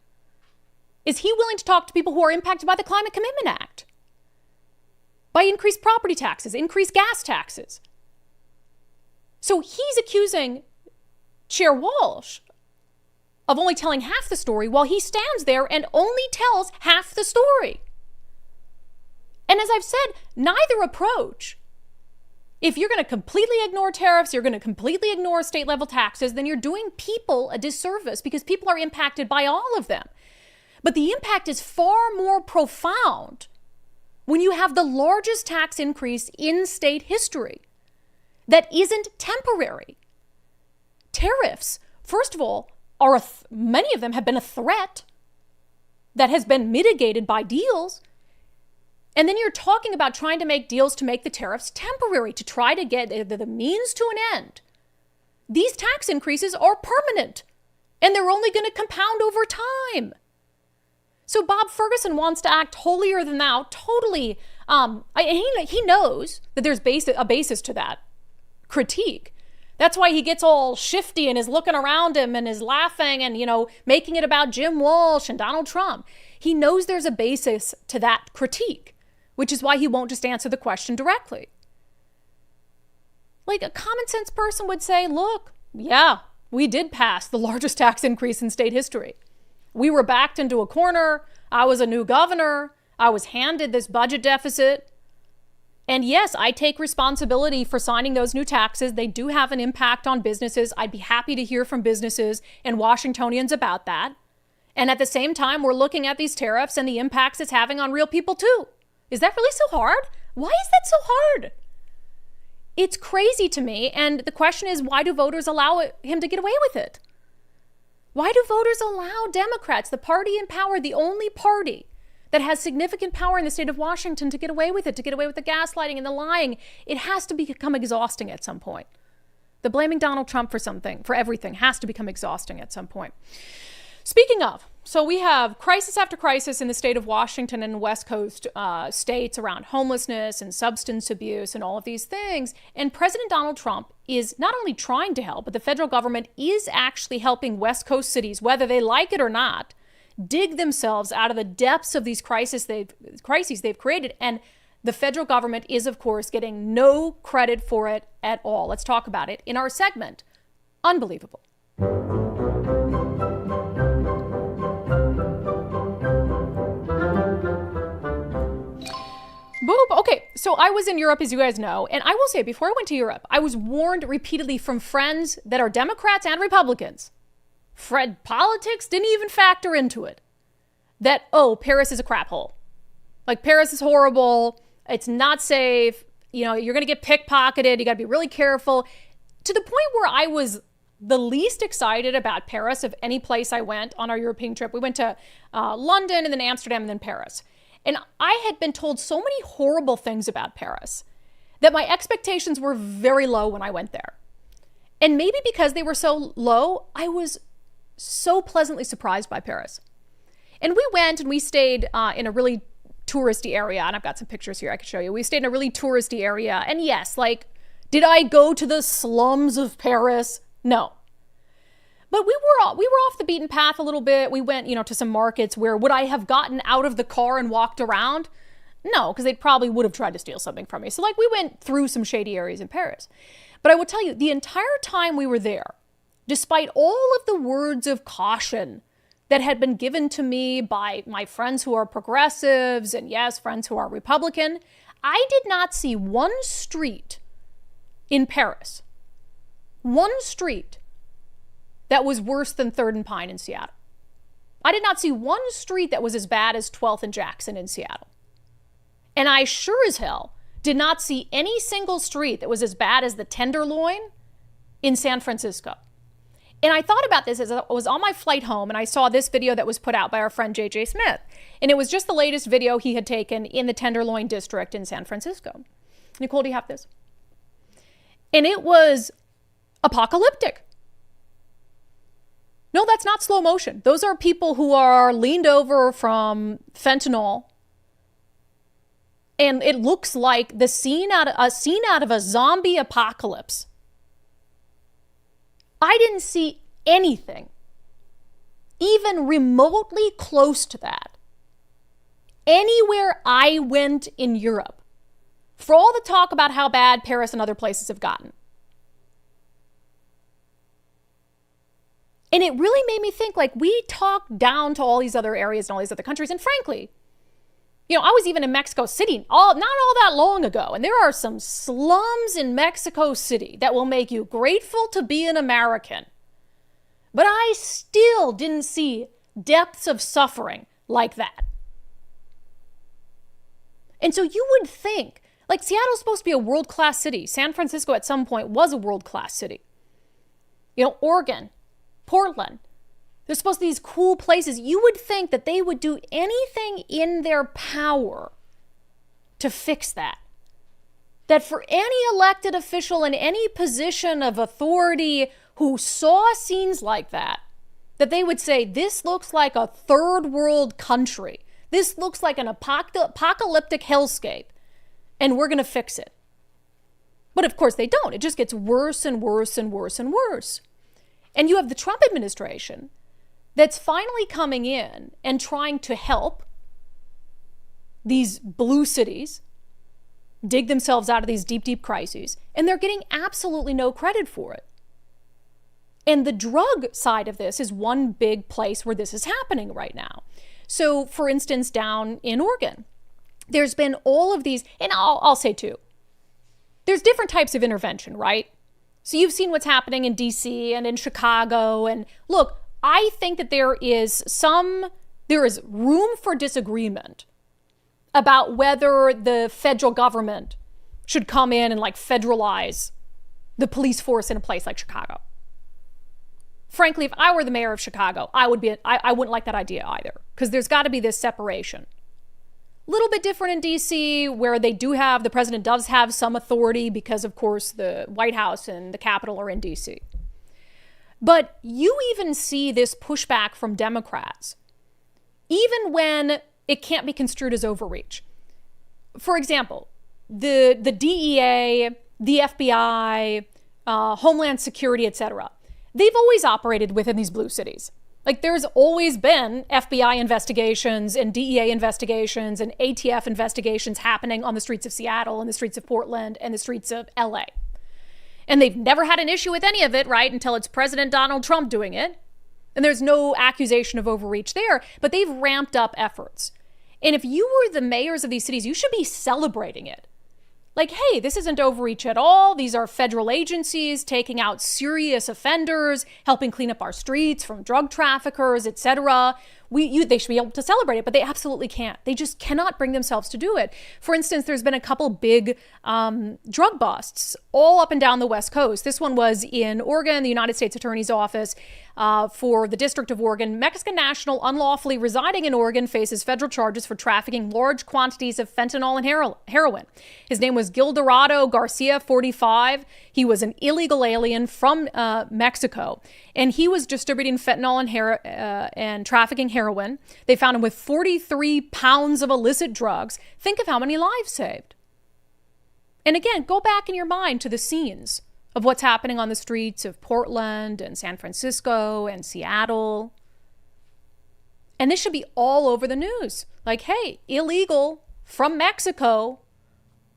Is he willing to talk to people who are impacted by the Climate Commitment Act? By increased property taxes, increased gas taxes. So he's accusing Chair Walsh of only telling half the story while he stands there and only tells half the story. And as I've said, neither approach. If you're going to completely ignore tariffs, you're going to completely ignore state level taxes, then you're doing people a disservice because people are impacted by all of them. But the impact is far more profound when you have the largest tax increase in state history that isn't temporary. Tariffs, first of all, many of them have been a threat that has been mitigated by deals. And then you're talking about trying to make deals to make the tariffs temporary, to try to get the means to an end. These tax increases are permanent, and they're only going to compound over time. So Bob Ferguson wants to act holier than thou, totally. He knows that there's a basis to that critique. That's why he gets all shifty and is looking around him and is laughing and, making it about Jim Walsh and Donald Trump. He knows there's a basis to that critique, which is why he won't just answer the question directly. Like a common sense person would say, look, yeah, we did pass the largest tax increase in state history. We were backed into a corner. I was a new governor. I was handed this budget deficit. And yes, I take responsibility for signing those new taxes. They do have an impact on businesses. I'd be happy to hear from businesses and Washingtonians about that. And at the same time, we're looking at these tariffs and the impacts it's having on real people too. Is that really so hard? Why is that so hard? It's crazy to me. And the question is, why do voters allow him to get away with it? Why do voters allow Democrats, the party in power, the only party that has significant power in the state of Washington, to get away with it, to get away with the gaslighting and the lying? It has to become exhausting at some point. The blaming Donald Trump for everything has to become exhausting at some point. Speaking of, so we have crisis after crisis in the state of Washington and West Coast states around homelessness and substance abuse and all of these things. And President Donald Trump is not only trying to help, but the federal government is actually helping West Coast cities, whether they like it or not, dig themselves out of the depths of these crises they've created. And the federal government is, of course, getting no credit for it at all. Let's talk about it in our segment, Unbelievable. Boop. Okay, so I was in Europe, as you guys know, and I will say, before I went to Europe, I was warned repeatedly from friends that are Democrats and Republicans. Politics didn't even factor into it. That, Paris is a crap hole. Like, Paris is horrible. It's not safe. You're going to get pickpocketed. You got to be really careful. To the point where I was the least excited about Paris of any place I went on our European trip. We went to London and then Amsterdam and then Paris. And I had been told so many horrible things about Paris that my expectations were very low when I went there. And maybe because they were so low, I was so pleasantly surprised by Paris. And we went and we stayed in a really touristy area. And I've got some pictures here I could show you. We stayed in a really touristy area. And yes, did I go to the slums of Paris? No. But we were off the beaten path a little bit. We went, to some markets where would I have gotten out of the car and walked around? No, because they probably would have tried to steal something from me. So we went through some shady areas in Paris. But I will tell you, the entire time we were there, despite all of the words of caution that had been given to me by my friends who are progressives and yes, friends who are Republican, I did not see one street in Paris, one street that was worse than 3rd and Pine in Seattle. I did not see one street that was as bad as 12th and Jackson in Seattle. And I sure as hell did not see any single street that was as bad as the Tenderloin in San Francisco. And I thought about this as I was on my flight home and I saw this video that was put out by our friend JJ Smith. And it was just the latest video he had taken in the Tenderloin district in San Francisco. Nicole, do you have this? And it was apocalyptic. No, that's not slow motion. Those are people who are leaned over from fentanyl. And it looks like the scene out of a zombie apocalypse. I didn't see anything even remotely close to that anywhere I went in Europe, for all the talk about how bad Paris and other places have gotten. And it really made me think, like, we talk down to all these other areas and all these other countries. And frankly, you know, I was even in Mexico City not all that long ago. And there are some slums in Mexico City that will make you grateful to be an American. But I still didn't see depths of suffering like that. And so you would think, like, Seattle's supposed to be a world-class city. San Francisco at some point was a world-class city. You know, Oregon, Portland, they're supposed to be these cool places. You would think that they would do anything in their power to fix that. That for any elected official in any position of authority who saw scenes like that they would say, this looks like a third world country. This looks like an apocalyptic hellscape, and we're going to fix it. But of course they don't. It just gets worse and worse and worse and worse. And you have the Trump administration that's finally coming in and trying to help these blue cities dig themselves out of these deep, deep crises, and they're getting absolutely no credit for it. And the drug side of this is one big place where this is happening right now. So, for instance, down in Oregon, there's been all of these, and I'll say too, there's different types of intervention, right? So you've seen what's happening in DC and in Chicago. And look, I think that there is room for disagreement about whether the federal government should come in and like federalize the police force in a place like Chicago. Frankly, if I were the mayor of Chicago, I wouldn't like that idea either, because there's got to be this separation. A little bit different in DC, where the president does have some authority because, of course, the White House and the Capitol are in DC. But you even see this pushback from Democrats, even when it can't be construed as overreach. For example, the DEA, the FBI, Homeland Security, etc., they've always operated within these blue cities. Like, there's always been FBI investigations and DEA investigations and ATF investigations happening on the streets of Seattle and the streets of Portland and the streets of LA. And they've never had an issue with any of it, right, until it's President Donald Trump doing it. And there's no accusation of overreach there, but they've ramped up efforts. And if you were the mayors of these cities, you should be celebrating it. Like, hey, this isn't overreach at all. These are federal agencies taking out serious offenders, helping clean up our streets from drug traffickers, etc. They should be able to celebrate it, but they absolutely can't. They just cannot bring themselves to do it. For instance, there's been a couple big drug busts all up and down the West Coast. This one was in Oregon, the United States Attorney's Office for the District of Oregon. Mexican national unlawfully residing in Oregon faces federal charges for trafficking large quantities of fentanyl and heroin. His name was Gildorado Garcia, 45. He was an illegal alien from Mexico, and he was distributing fentanyl and trafficking heroin. They found him with 43 pounds of illicit drugs. Think of how many lives saved. And again, go back in your mind to the scenes of what's happening on the streets of Portland and San Francisco and Seattle. And this should be all over the news. Like, hey, illegal from Mexico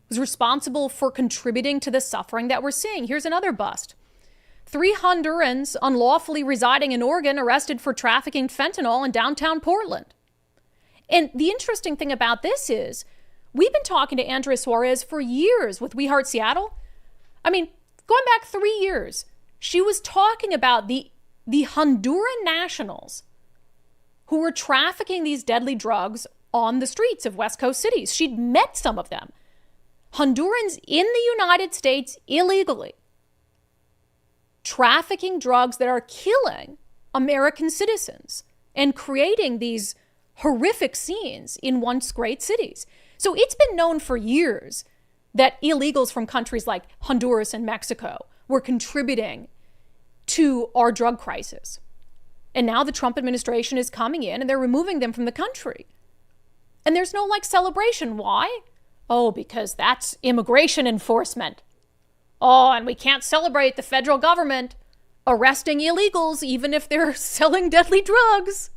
was responsible for contributing to the suffering that we're seeing. Here's another bust. 3 Hondurans unlawfully residing in Oregon arrested for trafficking fentanyl in downtown Portland. And the interesting thing about this is we've been talking to Andrea Suarez for years with We Heart Seattle. I mean, going back 3 years, she was talking about the Honduran nationals who were trafficking these deadly drugs on the streets of West Coast cities. She'd met some of them. Hondurans in the United States illegally, trafficking drugs that are killing American citizens and creating these horrific scenes in once great cities. So it's been known for years that illegals from countries like Honduras and Mexico were contributing to our drug crisis. And now the Trump administration is coming in and they're removing them from the country. And there's no celebration. Why? Oh, because that's immigration enforcement. Oh, and we can't celebrate the federal government arresting illegals even if they're selling deadly drugs.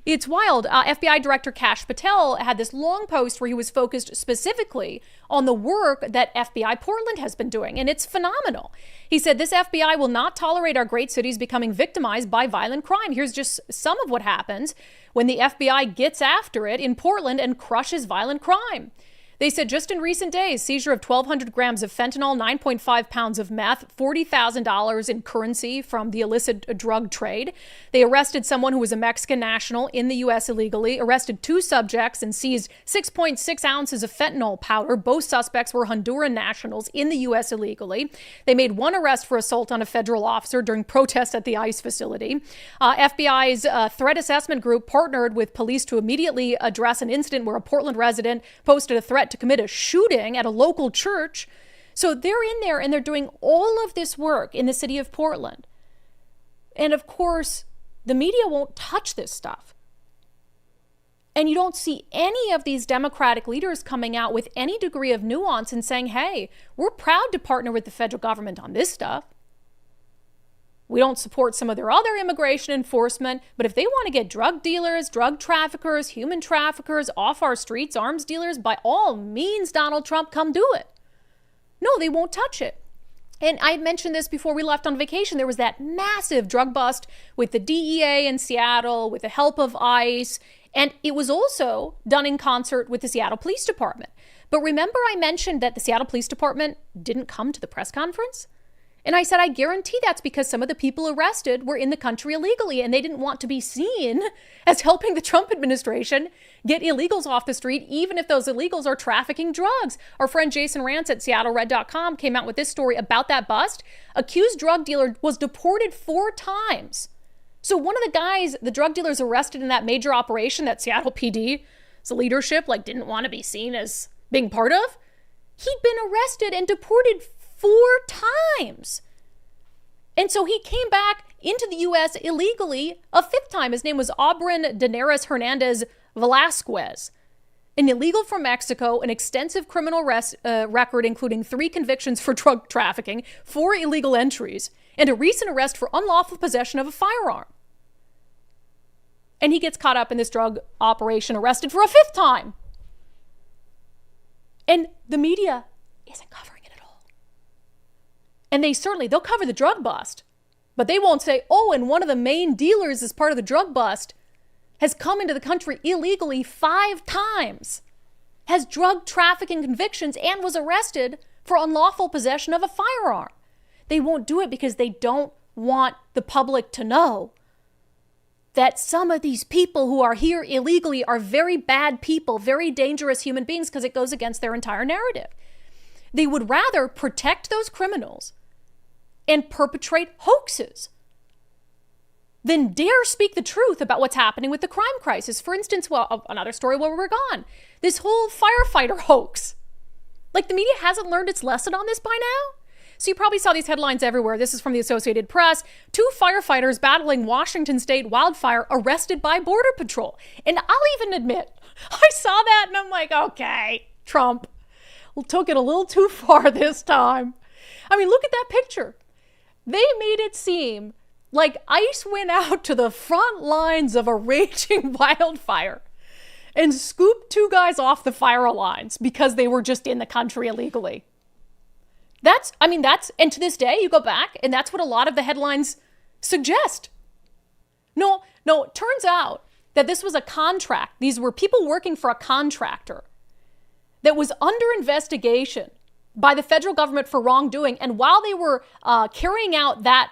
It's wild. FBI Director Kash Patel had this long post where he was focused specifically on the work that FBI Portland has been doing, and it's phenomenal. He said, this FBI will not tolerate our great cities becoming victimized by violent crime. Here's just some of what happens when the FBI gets after it in Portland and crushes violent crime. They said just in recent days, seizure of 1,200 grams of fentanyl, 9.5 pounds of meth, $40,000 in currency from the illicit drug trade. They arrested someone who was a Mexican national in the U.S. illegally, arrested 2 subjects and seized 6.6 ounces of fentanyl powder. Both suspects were Honduran nationals in the U.S. illegally. They made 1 arrest for assault on a federal officer during protests at the ICE facility. FBI's threat assessment group partnered with police to immediately address an incident where a Portland resident posted a threat to commit a shooting at a local church. So they're in there and they're doing all of this work in the city of Portland. And of course, the media won't touch this stuff. And you don't see any of these Democratic leaders coming out with any degree of nuance and saying, hey, we're proud to partner with the federal government on this stuff. We don't support some of their other immigration enforcement, but if they want to get drug dealers, drug traffickers, human traffickers off our streets, arms dealers, by all means, Donald Trump, come do it. No, they won't touch it. And I mentioned this before we left on vacation. There was that massive drug bust with the DEA in Seattle with the help of ICE. And it was also done in concert with the Seattle Police Department. But remember I mentioned that the Seattle Police Department didn't come to the press conference? And I said, I guarantee that's because some of the people arrested were in the country illegally and they didn't want to be seen as helping the Trump administration get illegals off the street, even if those illegals are trafficking drugs. Our friend Jason Rantz at SeattleRed.com came out with this story about that bust. Accused drug dealer was deported 4 times. So one of the guys, the drug dealers arrested in that major operation that Seattle PD's leadership didn't want to be seen as being part of, he'd been arrested and deported 4 times. And so he came back into the U.S. illegally a 5th time. His name was Aubryn Daenerys Hernandez Velasquez, an illegal from Mexico, an extensive criminal record, including 3 convictions for drug trafficking, 4 illegal entries, and a recent arrest for unlawful possession of a firearm. And he gets caught up in this drug operation, arrested for a 5th time. And the media isn't covering it at all. And they'll cover the drug bust, but they won't say, oh, and one of the main dealers as part of the drug bust has come into the country illegally 5 times, has drug trafficking convictions, and was arrested for unlawful possession of a firearm. They won't do it because they don't want the public to know that some of these people who are here illegally are very bad people, very dangerous human beings, because it goes against their entire narrative. They would rather protect those criminals and perpetrate hoaxes than dare speak the truth about what's happening with the crime crisis. For instance, another story where we're gone, this whole firefighter hoax. The media hasn't learned its lesson on this by now. So you probably saw these headlines everywhere. This is from the Associated Press. 2 firefighters battling Washington state wildfire arrested by Border Patrol. And I'll even admit, I saw that and I'm like, okay, Trump took it a little too far this time. I mean, look at that picture. They made it seem like ICE went out to the front lines of a raging wildfire and scooped 2 guys off the fire lines because they were just in the country illegally. And to this day, you go back and that's what a lot of the headlines suggest. No, it turns out that this was a contract. These were people working for a contractor that was under investigation by the federal government for wrongdoing. And while they were carrying out that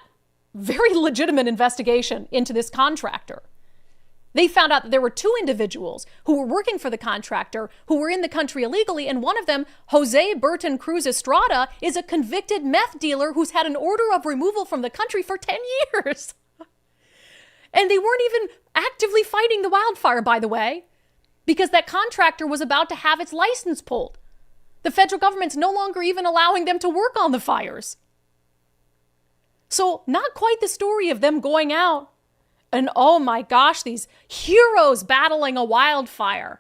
very legitimate investigation into this contractor, They found out that there were 2 individuals who were working for the contractor who were in the country illegally, and one of them, Jose Burton Kruse Estrada, is a convicted meth dealer who's had an order of removal from the country for 10 years. And they weren't even actively fighting the wildfire, by the way, because that contractor was about to have its license pulled. The federal government's no longer even allowing them to work on the fires. So not quite the story of them going out and, oh my gosh, these heroes battling a wildfire,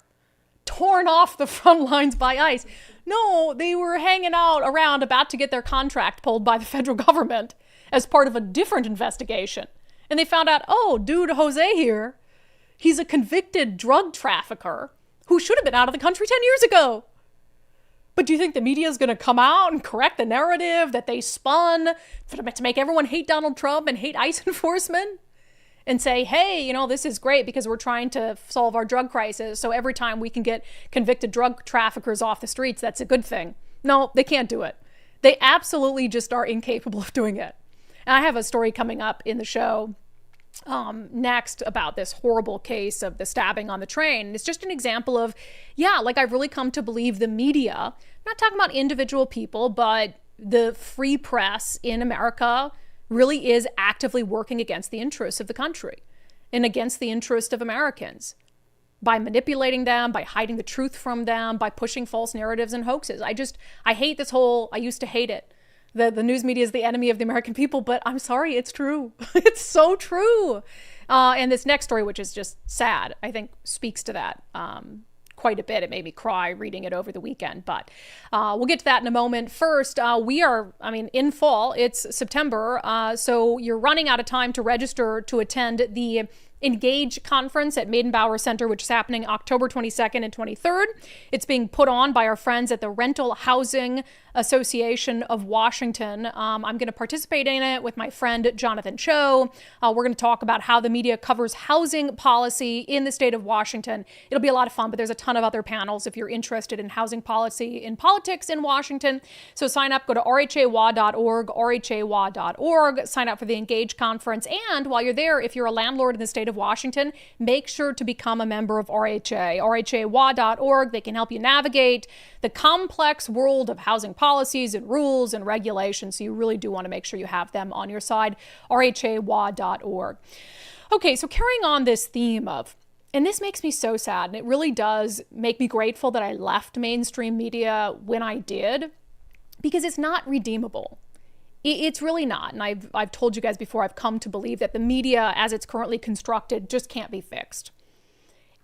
torn off the front lines by ice. No, they were hanging out around about to get their contract pulled by the federal government as part of a different investigation. And they found out, oh, dude Jose here, he's a convicted drug trafficker who should have been out of the country 10 years ago. But do you think the media is going to come out and correct the narrative that they spun to make everyone hate Donald Trump and hate ICE enforcement? And say, hey, this is great because we're trying to solve our drug crisis. So every time we can get convicted drug traffickers off the streets, that's a good thing. No, they can't do it. They absolutely just are incapable of doing it. And I have a story coming up in the show next about this horrible case of the stabbing on the train. And it's just an example of, I've really come to believe the media, I'm not talking about individual people, but the free press in America really is actively working against the interests of the country and against the interest of Americans by manipulating them, by hiding the truth from them, by pushing false narratives and hoaxes. I hate this whole, I used to hate it. The news media is the enemy of the American people, but I'm sorry, it's true. It's so true. And this next story, which is just sad, I think speaks to that quite a bit. It made me cry reading it over the weekend, but we'll get to that in a moment. First, we are, in fall, it's September, so you're running out of time to register to attend the Engage conference at Meydenbauer Center, which is happening October 22nd and 23rd. It's being put on by our friends at the Rental Housing Association of Washington. I'm going to participate in it with my friend Jonathan Cho. We're going to talk about how the media covers housing policy in the state of Washington. It'll be a lot of fun, but there's a ton of other panels if you're interested in housing policy in politics in Washington. So sign up, go to rhawa.org, rhawa.org, sign up for the Engage conference. And while you're there, if you're a landlord in the state of Washington, make sure to become a member of RHA, rhawa.org. They can help you navigate the complex world of housing policies and rules and regulations. So you really do want to make sure you have them on your side, rhawa.org. Okay, so carrying on this theme of, and this makes me so sad, and it really does make me grateful that I left mainstream media when I did, because it's not redeemable. It's really not. And I've told you guys before, I've come to believe that the media as it's currently constructed just can't be fixed.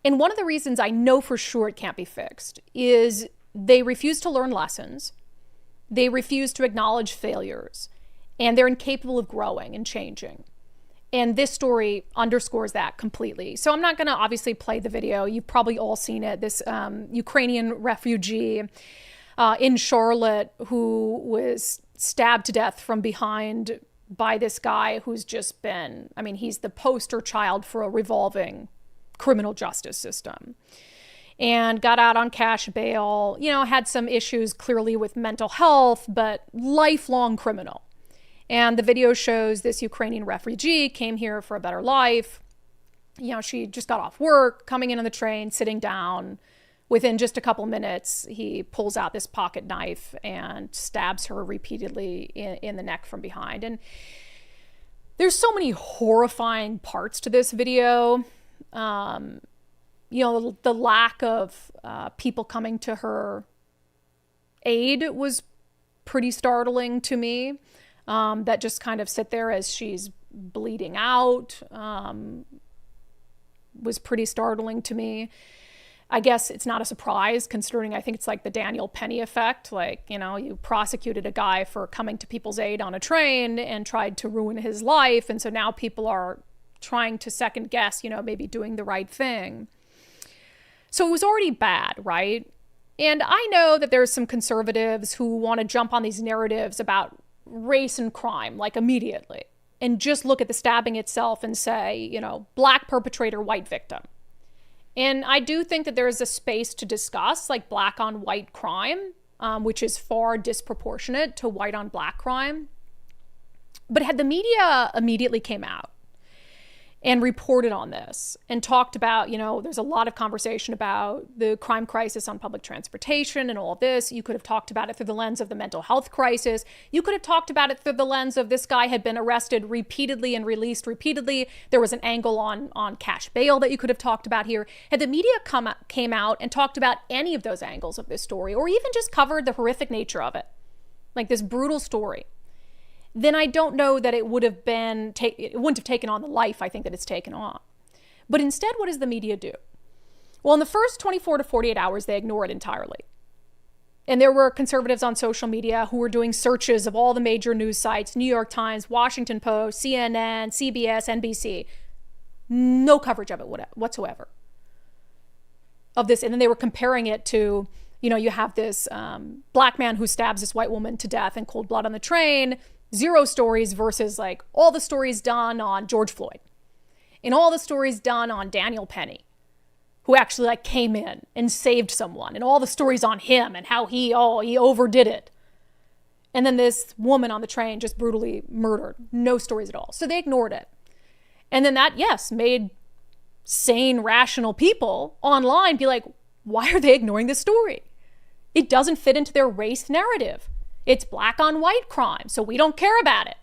And one of the reasons I know for sure it can't be fixed is they refuse to learn lessons. They refuse to acknowledge failures, and they're incapable of growing and changing. And this story underscores that completely. So I'm not going to obviously play the video. You've probably all seen it. This Ukrainian refugee in Charlotte who was stabbed to death from behind by this guy who's just been, he's the poster child for a revolving criminal justice system. And got out on cash bail, had some issues clearly with mental health, but lifelong criminal. And the video shows this Ukrainian refugee came here for a better life. She just got off work, coming in on the train, sitting down. Within just a couple minutes, he pulls out this pocket knife and stabs her repeatedly in the neck from behind. And there's so many horrifying parts to this video. The lack of people coming to her aid was pretty startling to me. That just kind of sit there as she's bleeding out was pretty startling to me. I guess it's not a surprise, considering I think it's like the Daniel Penny effect. You prosecuted a guy for coming to people's aid on a train and tried to ruin his life. And so now people are trying to second guess, maybe doing the right thing. So it was already bad, right? And I know that there's some conservatives who want to jump on these narratives about race and crime, immediately, and just look at the stabbing itself and say, black perpetrator, white victim. And I do think that there is a space to discuss black on white crime, which is far disproportionate to white on black crime. But had the media immediately came out and reported on this and talked about, there's a lot of conversation about the crime crisis on public transportation and all this. You could have talked about it through the lens of the mental health crisis. You could have talked about it through the lens of this guy had been arrested repeatedly and released repeatedly. There was an angle on cash bail that you could have talked about here. Had the media came out and talked about any of those angles of this story, or even just covered the horrific nature of it, like this brutal story, then I don't know that it would have been, it wouldn't have taken on the life I think that it's taken on. But instead, what does the media do? Well, in the first 24 to 48 hours, they ignore it entirely. And there were conservatives on social media who were doing searches of all the major news sites, New York Times, Washington Post, CNN, CBS, NBC. No coverage of it whatsoever. Of this, and then they were comparing it to, you have this black man who stabs this white woman to death in cold blood on the train. 0 stories versus like all the stories done on George Floyd and all the stories done on Daniel Penny, who actually like came in and saved someone, and all the stories on him and how he overdid it. And then this woman on the train just brutally murdered. No stories at all. So they ignored it. And then that, yes, made sane, rational people online be like, why are they ignoring this story? It doesn't fit into their race narrative. It's black on white crime, so we don't care about it.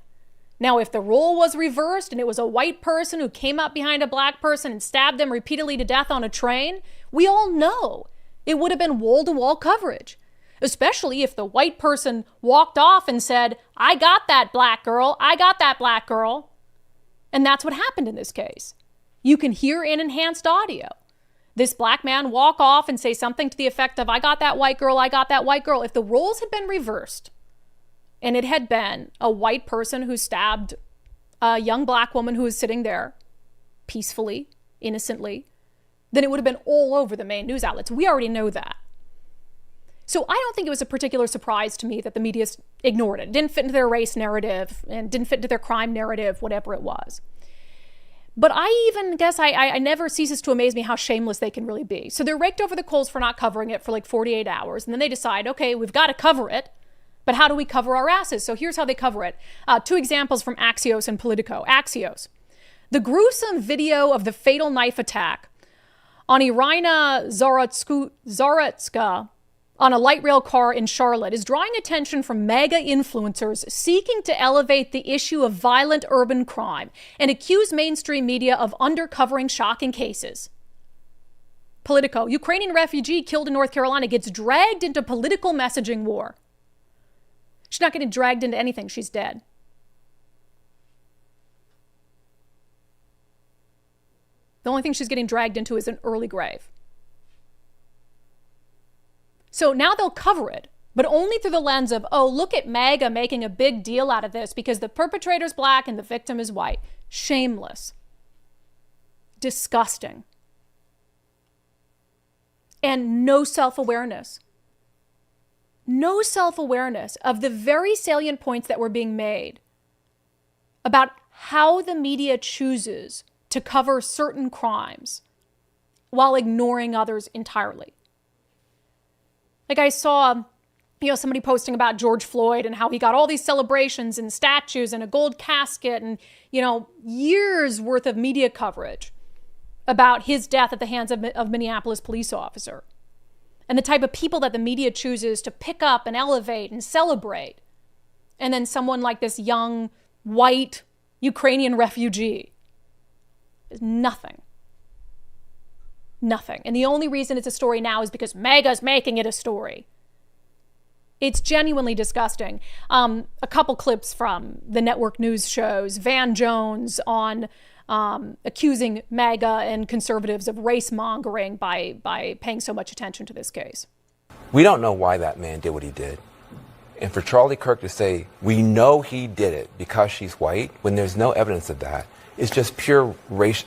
Now, if the role was reversed and it was a white person who came up behind a black person and stabbed them repeatedly to death on a train, we all know it would have been wall-to-wall coverage, especially if the white person walked off and said, I got that black girl, I got that black girl. And that's what happened in this case. You can hear in enhanced audio this black man walk off and say something to the effect of, I got that white girl, I got that white girl. If the roles had been reversed and it had been a white person who stabbed a young black woman who was sitting there peacefully, innocently, then it would have been all over the main news outlets. We already know that. So I don't think it was a particular surprise to me that the media ignored it. It didn't fit into their race narrative and didn't fit into their crime narrative, whatever it was. But I even guess I never ceases to amaze me how shameless they can really be. So they're raked over the coals for not covering it for like 48 hours. And then they decide, okay, we've got to cover it. But how do we cover our asses? So here's how they cover it. 2 examples from Axios and Politico. Axios. The gruesome video of the fatal knife attack on Irina Zarotska on a light rail car in Charlotte is drawing attention from MAGA influencers seeking to elevate the issue of violent urban crime and accuse mainstream media of undercovering shocking cases. Politico. Ukrainian refugee killed in North Carolina gets dragged into political messaging war. She's not getting dragged into anything. She's dead. The only thing she's getting dragged into is an early grave. So now they'll cover it, but only through the lens of, oh, look at MAGA making a big deal out of this because the perpetrator's black and the victim is white. Shameless. Disgusting. And no self-awareness. No self-awareness of the very salient points that were being made about how the media chooses to cover certain crimes while ignoring others entirely. Like I saw, somebody posting about George Floyd and how he got all these celebrations and statues and a gold casket and, years worth of media coverage about his death at the hands of Minneapolis police officer. And the type of people that the media chooses to pick up and elevate and celebrate. And then someone like this young, white Ukrainian refugee is nothing. Nothing. And the only reason it's a story now is because MAGA's making it a story. It's genuinely disgusting. A couple clips from the network news shows Van Jones on accusing MAGA and conservatives of race mongering by paying so much attention to this case. We don't know why that man did what he did. And for Charlie Kirk to say, we know he did it because she's white, when there's no evidence of that, it's just pure race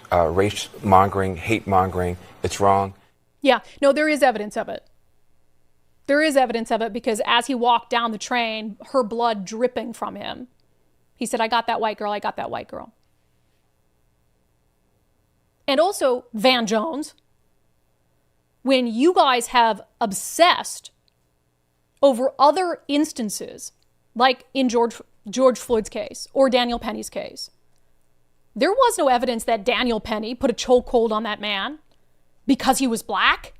mongering, hate mongering. It's wrong. Yeah, no, there is evidence of it. There is evidence of it because as he walked down the train, her blood dripping from him, he said, I got that white girl, I got that white girl. And also, Van Jones, when you guys have obsessed over other instances, like in George Floyd's case or Daniel Penny's case, There was no evidence that Daniel Penny put a chokehold on that man because he was black.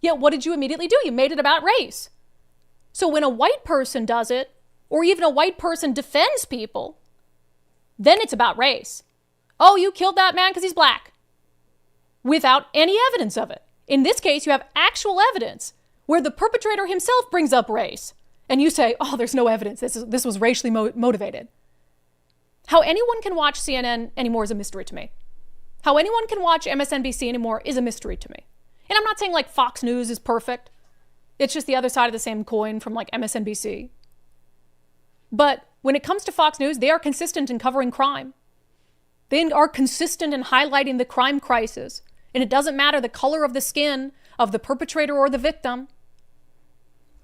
Yet what did you immediately do? You made it about race. So when a white person does it, or even a white person defends people, then it's about race. Oh, you killed that man because he's black. Without any evidence of it. In this case, you have actual evidence where the perpetrator himself brings up race. And you say, oh, there's no evidence. This was racially motivated. How anyone can watch CNN anymore is a mystery to me. How anyone can watch MSNBC anymore is a mystery to me. And I'm not saying like Fox News is perfect. It's just the other side of the same coin from like MSNBC. But when it comes to Fox News, they are consistent in covering crime. They are consistent in highlighting the crime crisis. And it doesn't matter the color of the skin of the perpetrator or the victim.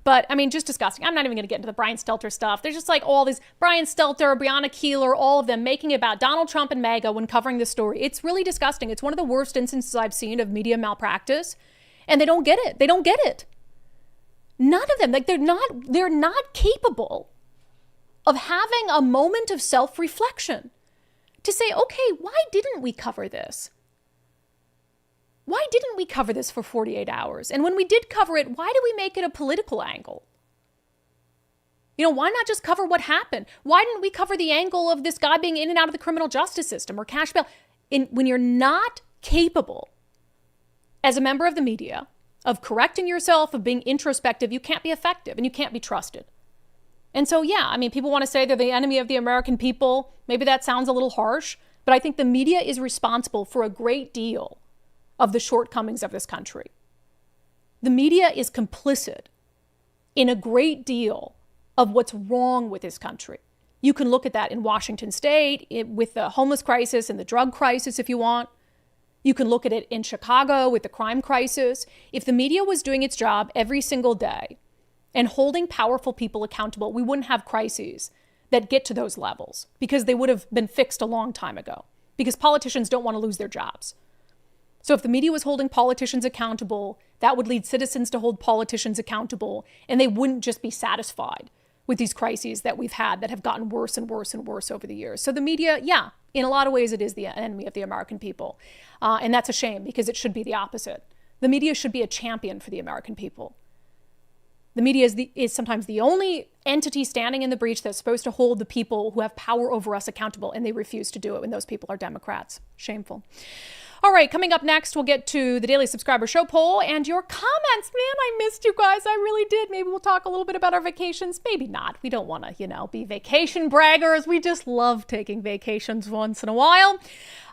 But, I mean, just disgusting. I'm not even going to get into the Brian Stelter stuff. There's just like all these Brian Stelter, Breonna Keeler, all of them making it about Donald Trump and MAGA when covering this story. It's really disgusting. It's one of the worst instances I've seen of media malpractice. And they don't get it. They don't get it. None of them. Like, they're not capable of having a moment of self-reflection to say, okay, why didn't we cover this? Why didn't we cover this for 48 hours? And when we did cover it, why did we make it a political angle? You know, why not just cover what happened? Why didn't we cover the angle of this guy being in and out of the criminal justice system or cash bail? When you're not capable, as a member of the media, of correcting yourself, of being introspective, you can't be effective and you can't be trusted. And so, yeah, I mean, people want to say they're the enemy of the American people. Maybe that sounds a little harsh, but I think the media is responsible for a great deal of the shortcomings of this country. The media is complicit in a great deal of what's wrong with this country. You can look at that in Washington State, with the homeless crisis and the drug crisis if you want. You can look at it in Chicago with the crime crisis. If the media was doing its job every single day and holding powerful people accountable, we wouldn't have crises that get to those levels because they would have been fixed a long time ago because politicians don't want to lose their jobs. So if the media was holding politicians accountable, that would lead citizens to hold politicians accountable, and they wouldn't just be satisfied with these crises that we've had that have gotten worse and worse and worse over the years. So the media, yeah, in a lot of ways, it is the enemy of the American people. And that's a shame because it should be the opposite. The media should be a champion for the American people. The media is sometimes the only entity standing in the breach that's supposed to hold the people who have power over us accountable, and they refuse to do it when those people are Democrats. Shameful. All right, coming up next, we'll get to the Daily Subscriber Show poll and your comments. Man, I missed you guys. I really did. Maybe we'll talk a little bit about our vacations. Maybe not. We don't want to, be vacation braggers. We just love taking vacations once in a while.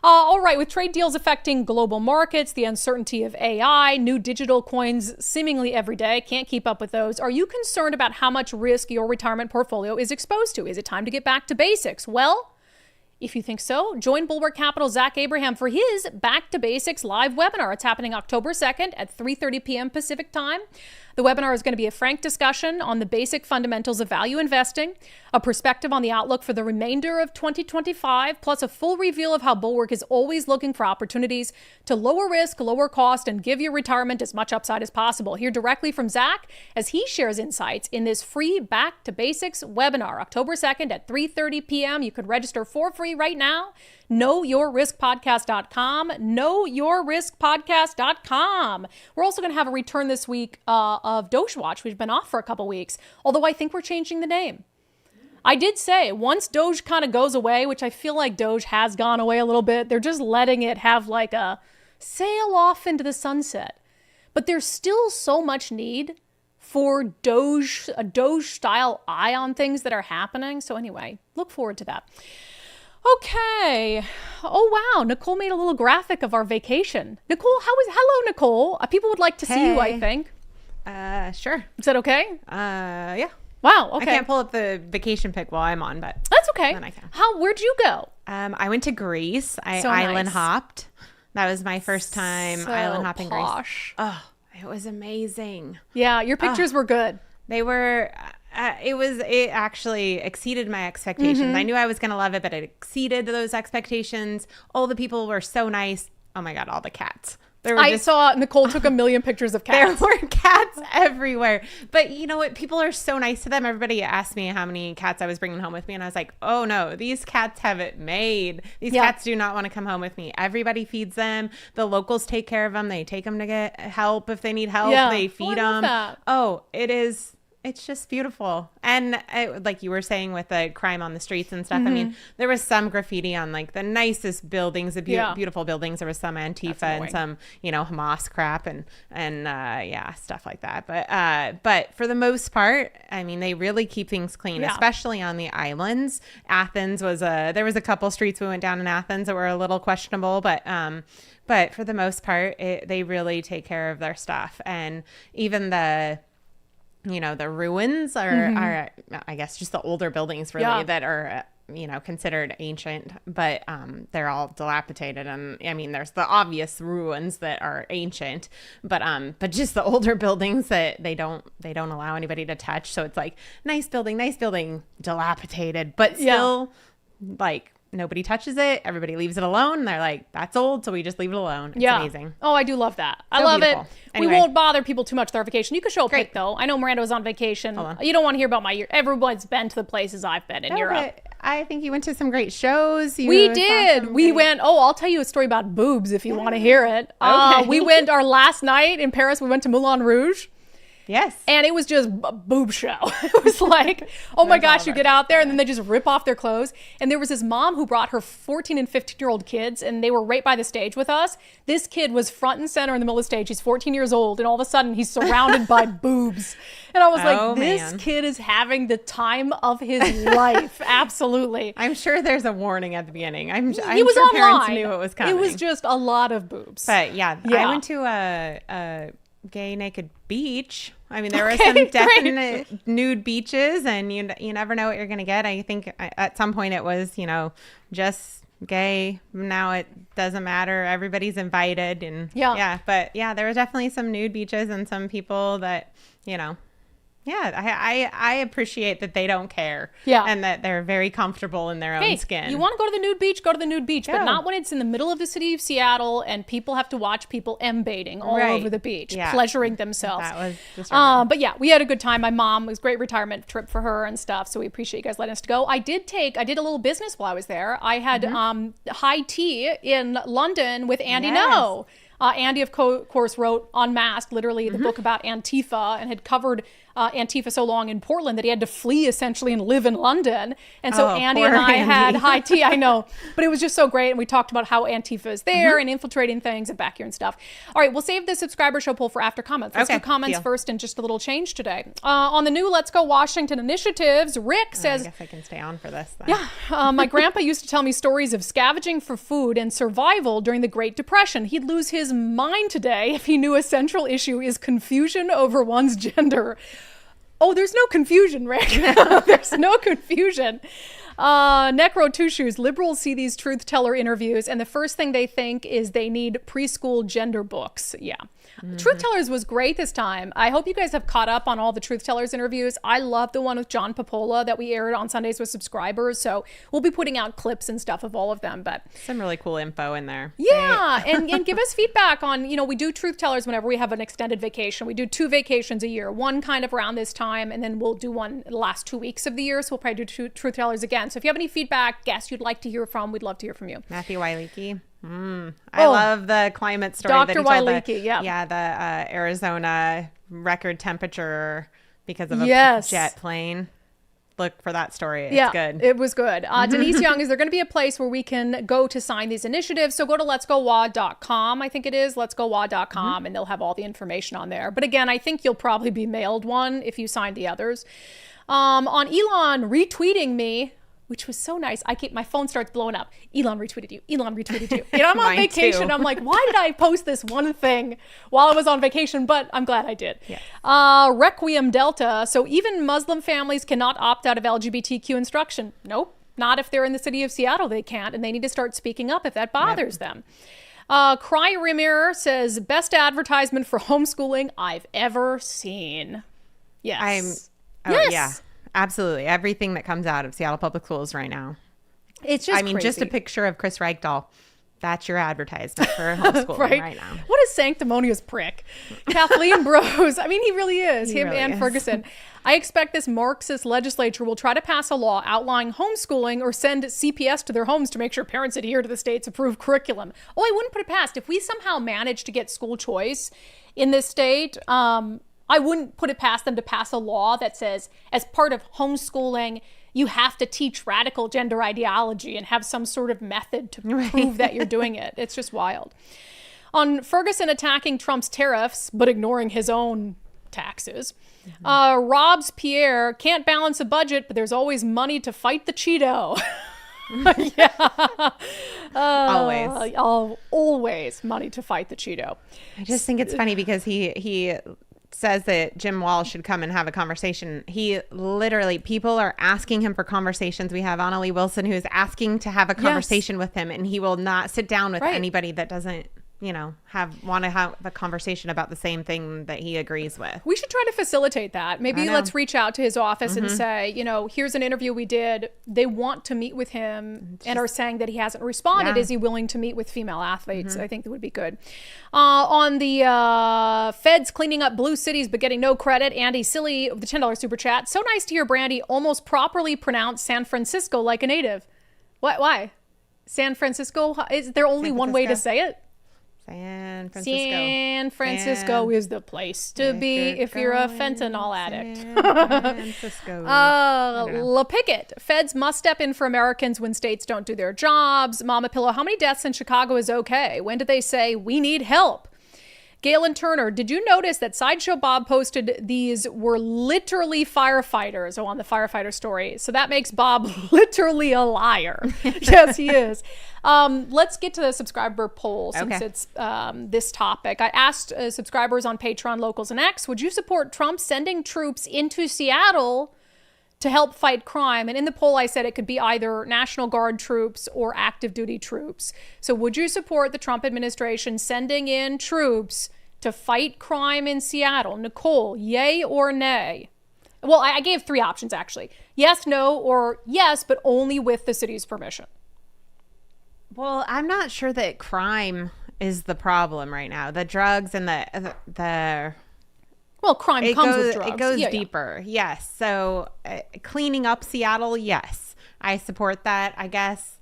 All right, with trade deals affecting global markets, the uncertainty of AI, new digital coins seemingly every day, can't keep up with those. Are you concerned about how much risk your retirement portfolio is exposed to? Is it time to get back to basics? Well, if you think so, join Bulwark Capital's Zach Abraham for his Back to Basics live webinar. It's happening October 2nd at 3:30 p.m. Pacific time. The webinar is going to be a frank discussion on the basic fundamentals of value investing, a perspective on the outlook for the remainder of 2025, plus a full reveal of how Bulwark is always looking for opportunities to lower risk, lower cost, and give your retirement as much upside as possible. Hear directly from Zach as he shares insights in this free Back to Basics webinar, October 2nd at 3:30 p.m. You can register for free right now. KnowYourRiskPodcast.com. KnowYourRiskPodcast.com. We're also going to have a return this week of Doge Watch. We've been off for a couple weeks, although I think we're changing the name. I did say once Doge kind of goes away, which I feel like Doge has gone away a little bit, they're just letting it have like a sail off into the sunset. But there's still so much need for a Doge-style eye on things that are happening. So anyway, look forward to that. Okay. Oh, wow. Nicole made a little graphic of our vacation. Nicole, hello, Nicole. People would like to see you, I think. Sure. Is that okay? Yeah. Wow. Okay. I can't pull up the vacation pic while I'm on, but that's okay. then I can. Where'd you go? I went to Greece. I So island nice. hopped. That was my first time island hopping posh. Greece. Oh, it was amazing. Yeah, your pictures were good. They were. It actually exceeded my expectations. Mm-hmm. I knew I was going to love it, but it exceeded those expectations. All the people were so nice. Oh my God, all the cats. I saw Nicole took a million pictures of cats. There were cats everywhere. But you know what? People are so nice to them. Everybody asked me how many cats I was bringing home with me. And I was like, oh, no, these cats have it made. These cats do not want to come home with me. Everybody feeds them. The locals take care of them. They take them to get help if they need help. They feed them. Oh, it's just beautiful. And like you were saying with the crime on the streets and stuff, I mean, there was some graffiti on like the nicest buildings, the beautiful buildings. There was some Antifa and some, Hamas crap and stuff like that. But for the most part, I mean, they really keep things clean, especially on the islands. Athens there was a couple streets we went down in Athens that were a little questionable, but for the most part, they really take care of their stuff. And even the ruins are, I guess, just the older buildings really that are, considered ancient, but they're all dilapidated. And I mean, there's the obvious ruins that are ancient, but just the older buildings that they don't allow anybody to touch. So it's like nice building, dilapidated, but still like nobody touches it. Everybody leaves it alone. They're like, that's old, so we just leave it alone. It's amazing. Oh, I do love that. I love beautiful. It. Anyway. We won't bother people too much with our vacation. You can show a pic, though. I know Miranda was on vacation. You don't want to hear about my year. Everyone's been to the places I've been in Europe. I think you went to some great shows. We did. We went. Oh, I'll tell you a story about boobs if you want to hear it. We went our last night in Paris. We went to Moulin Rouge. Yes. And it was just a boob show. It was like, oh my gosh, you get out there and then they just rip off their clothes. And there was this mom who brought her 14 and 15-year-old kids and they were right by the stage with us. This kid was front and center in the middle of the stage. He's 14 years old and all of a sudden he's surrounded by boobs. And I was like, this kid is having the time of his life. Absolutely. I'm sure there's a warning at the beginning. I'm he was sure online. Parents knew it was coming. It was just a lot of boobs. But I went to a gay naked beach. I mean, there were some definite nude beaches, and you never know what you're going to get. I think at some point it was, just gay. Now it doesn't matter. Everybody's invited, and but there were definitely some nude beaches and some people that, I appreciate that they don't care. And that they're very comfortable in their own skin. You want to go to the nude beach, go to the nude beach, but not when it's in the middle of the city of Seattle and people have to watch people M-baiting all over the beach, pleasuring themselves. That was disturbing. But we had a good time. My mom, it was a great retirement trip for her and stuff, so we appreciate you guys letting us go. I did a little business while I was there. I had high tea in London with Andy No. Andy, of course, wrote Unmasked, literally the book about Antifa, and had covered Antifa so long in Portland that he had to flee essentially and live in London. And so Andy and I had high tea, I know, but it was just so great. And we talked about how Antifa is there and infiltrating things and back here and stuff. All right, we'll save the subscriber show poll for after comments. Let's do comments first and just a little change today. On the new Let's Go Washington initiatives, Rick says, I guess I can stay on for this then. My grandpa used to tell me stories of scavenging for food and survival during the Great Depression. He'd lose his mind today if he knew a central issue is confusion over one's gender. Oh, there's no confusion, Rick. There's no confusion. Necro Two Shoes, liberals see these truth teller interviews and the first thing they think is they need preschool gender books. Truth Tellers was great this time. I hope you guys have caught up on all the Truth Tellers interviews. I love the one with John Popola that we aired on Sundays with subscribers. So we'll be putting out clips and stuff of all of them. But some really cool info in there. Yeah. and give us feedback on, we do Truth Tellers whenever we have an extended vacation. We do 2 vacations a year, one kind of around this time, and then we'll do one the last 2 weeks of the year. So we'll probably do Truth Tellers again. So if you have any feedback, guests you'd like to hear from, we'd love to hear from you. Matthew Wyleeki. I love the climate story. Dr. Wyleeki, the Arizona record temperature because of a jet plane. Look for that story. It's good. It was good. Denise Young, is there going to be a place where we can go to sign these initiatives? So go to letsgowad.com, I think it is, letsgowad.com, and they'll have all the information on there. But again, I think you'll probably be mailed one if you signed the others. On Elon retweeting me, which was so nice. My phone starts blowing up. Elon retweeted you. Elon retweeted you. And I'm on vacation. I'm like, why did I post this one thing while I was on vacation? But I'm glad I did. Yeah. Requiem Delta. So even Muslim families cannot opt out of LGBTQ instruction. Nope. Not if they're in the city of Seattle. They can't. And they need to start speaking up if that bothers them. Cry Rimir says, best advertisement for homeschooling I've ever seen. Yes. Yeah. Absolutely. Everything that comes out of Seattle Public Schools right now. It's just crazy. Just a picture of Chris Reichdahl That's your advertisement for homeschooling right now. What a sanctimonious prick. Kathleen Brose. I mean, he really is. He Him really and is. Ferguson. I expect this Marxist legislature will try to pass a law outlawing homeschooling or send CPS to their homes to make sure parents adhere to the state's approved curriculum. Oh, I wouldn't put it past. If we somehow manage to get school choice in this state, I wouldn't put it past them to pass a law that says, as part of homeschooling, you have to teach radical gender ideology and have some sort of method to prove that you're doing it. It's just wild. On Ferguson attacking Trump's tariffs, but ignoring his own taxes, Rob's Pierre can't balance a budget, but there's always money to fight the Cheeto. Always money to fight the Cheeto. I just think it's funny because he says that Jim Walsh should come and have a conversation. He literally, people are asking him for conversations. We have Annalie Wilson who is asking to have a conversation with him, and he will not sit down with anybody that doesn't, want to have a conversation about the same thing that he agrees with. We should try to facilitate that. Maybe let's reach out to his office and say, here's an interview we did. They want to meet with him and are saying that he hasn't responded. Is he willing to meet with female athletes? I think that would be good. On the feds cleaning up blue cities but getting no credit, Andy Silly of the $10 super chat. So nice to hear Brandi almost properly pronounce San Francisco like a native. Why? San Francisco? Is there only one way to say it? San Francisco. San Francisco is the place to be if you're a fentanyl addict. San Francisco. La Pickett. Feds must step in for Americans when states don't do their jobs. Mama Pillow. How many deaths in Chicago is okay? When did they say we need help? Galen Turner, did you notice that Sideshow Bob posted these were literally firefighters? On the firefighter story. So that makes Bob literally a liar. Yes, he is. Let's get to the subscriber poll since it's this topic. I asked subscribers on Patreon, Locals, and X, would you support Trump sending troops into Seattle to help fight crime? And in the poll, I said it could be either National Guard troops or active duty troops. So would you support the Trump administration sending in troops to fight crime in Seattle? Nicole, yay or nay? Well, I gave 3 options, actually. Yes, no, or yes, but only with the city's permission. Well, I'm not sure that crime is the problem right now. The drugs and the well, crime comes with drugs. It goes deeper. Yes. So cleaning up Seattle, yes. I support that, I guess.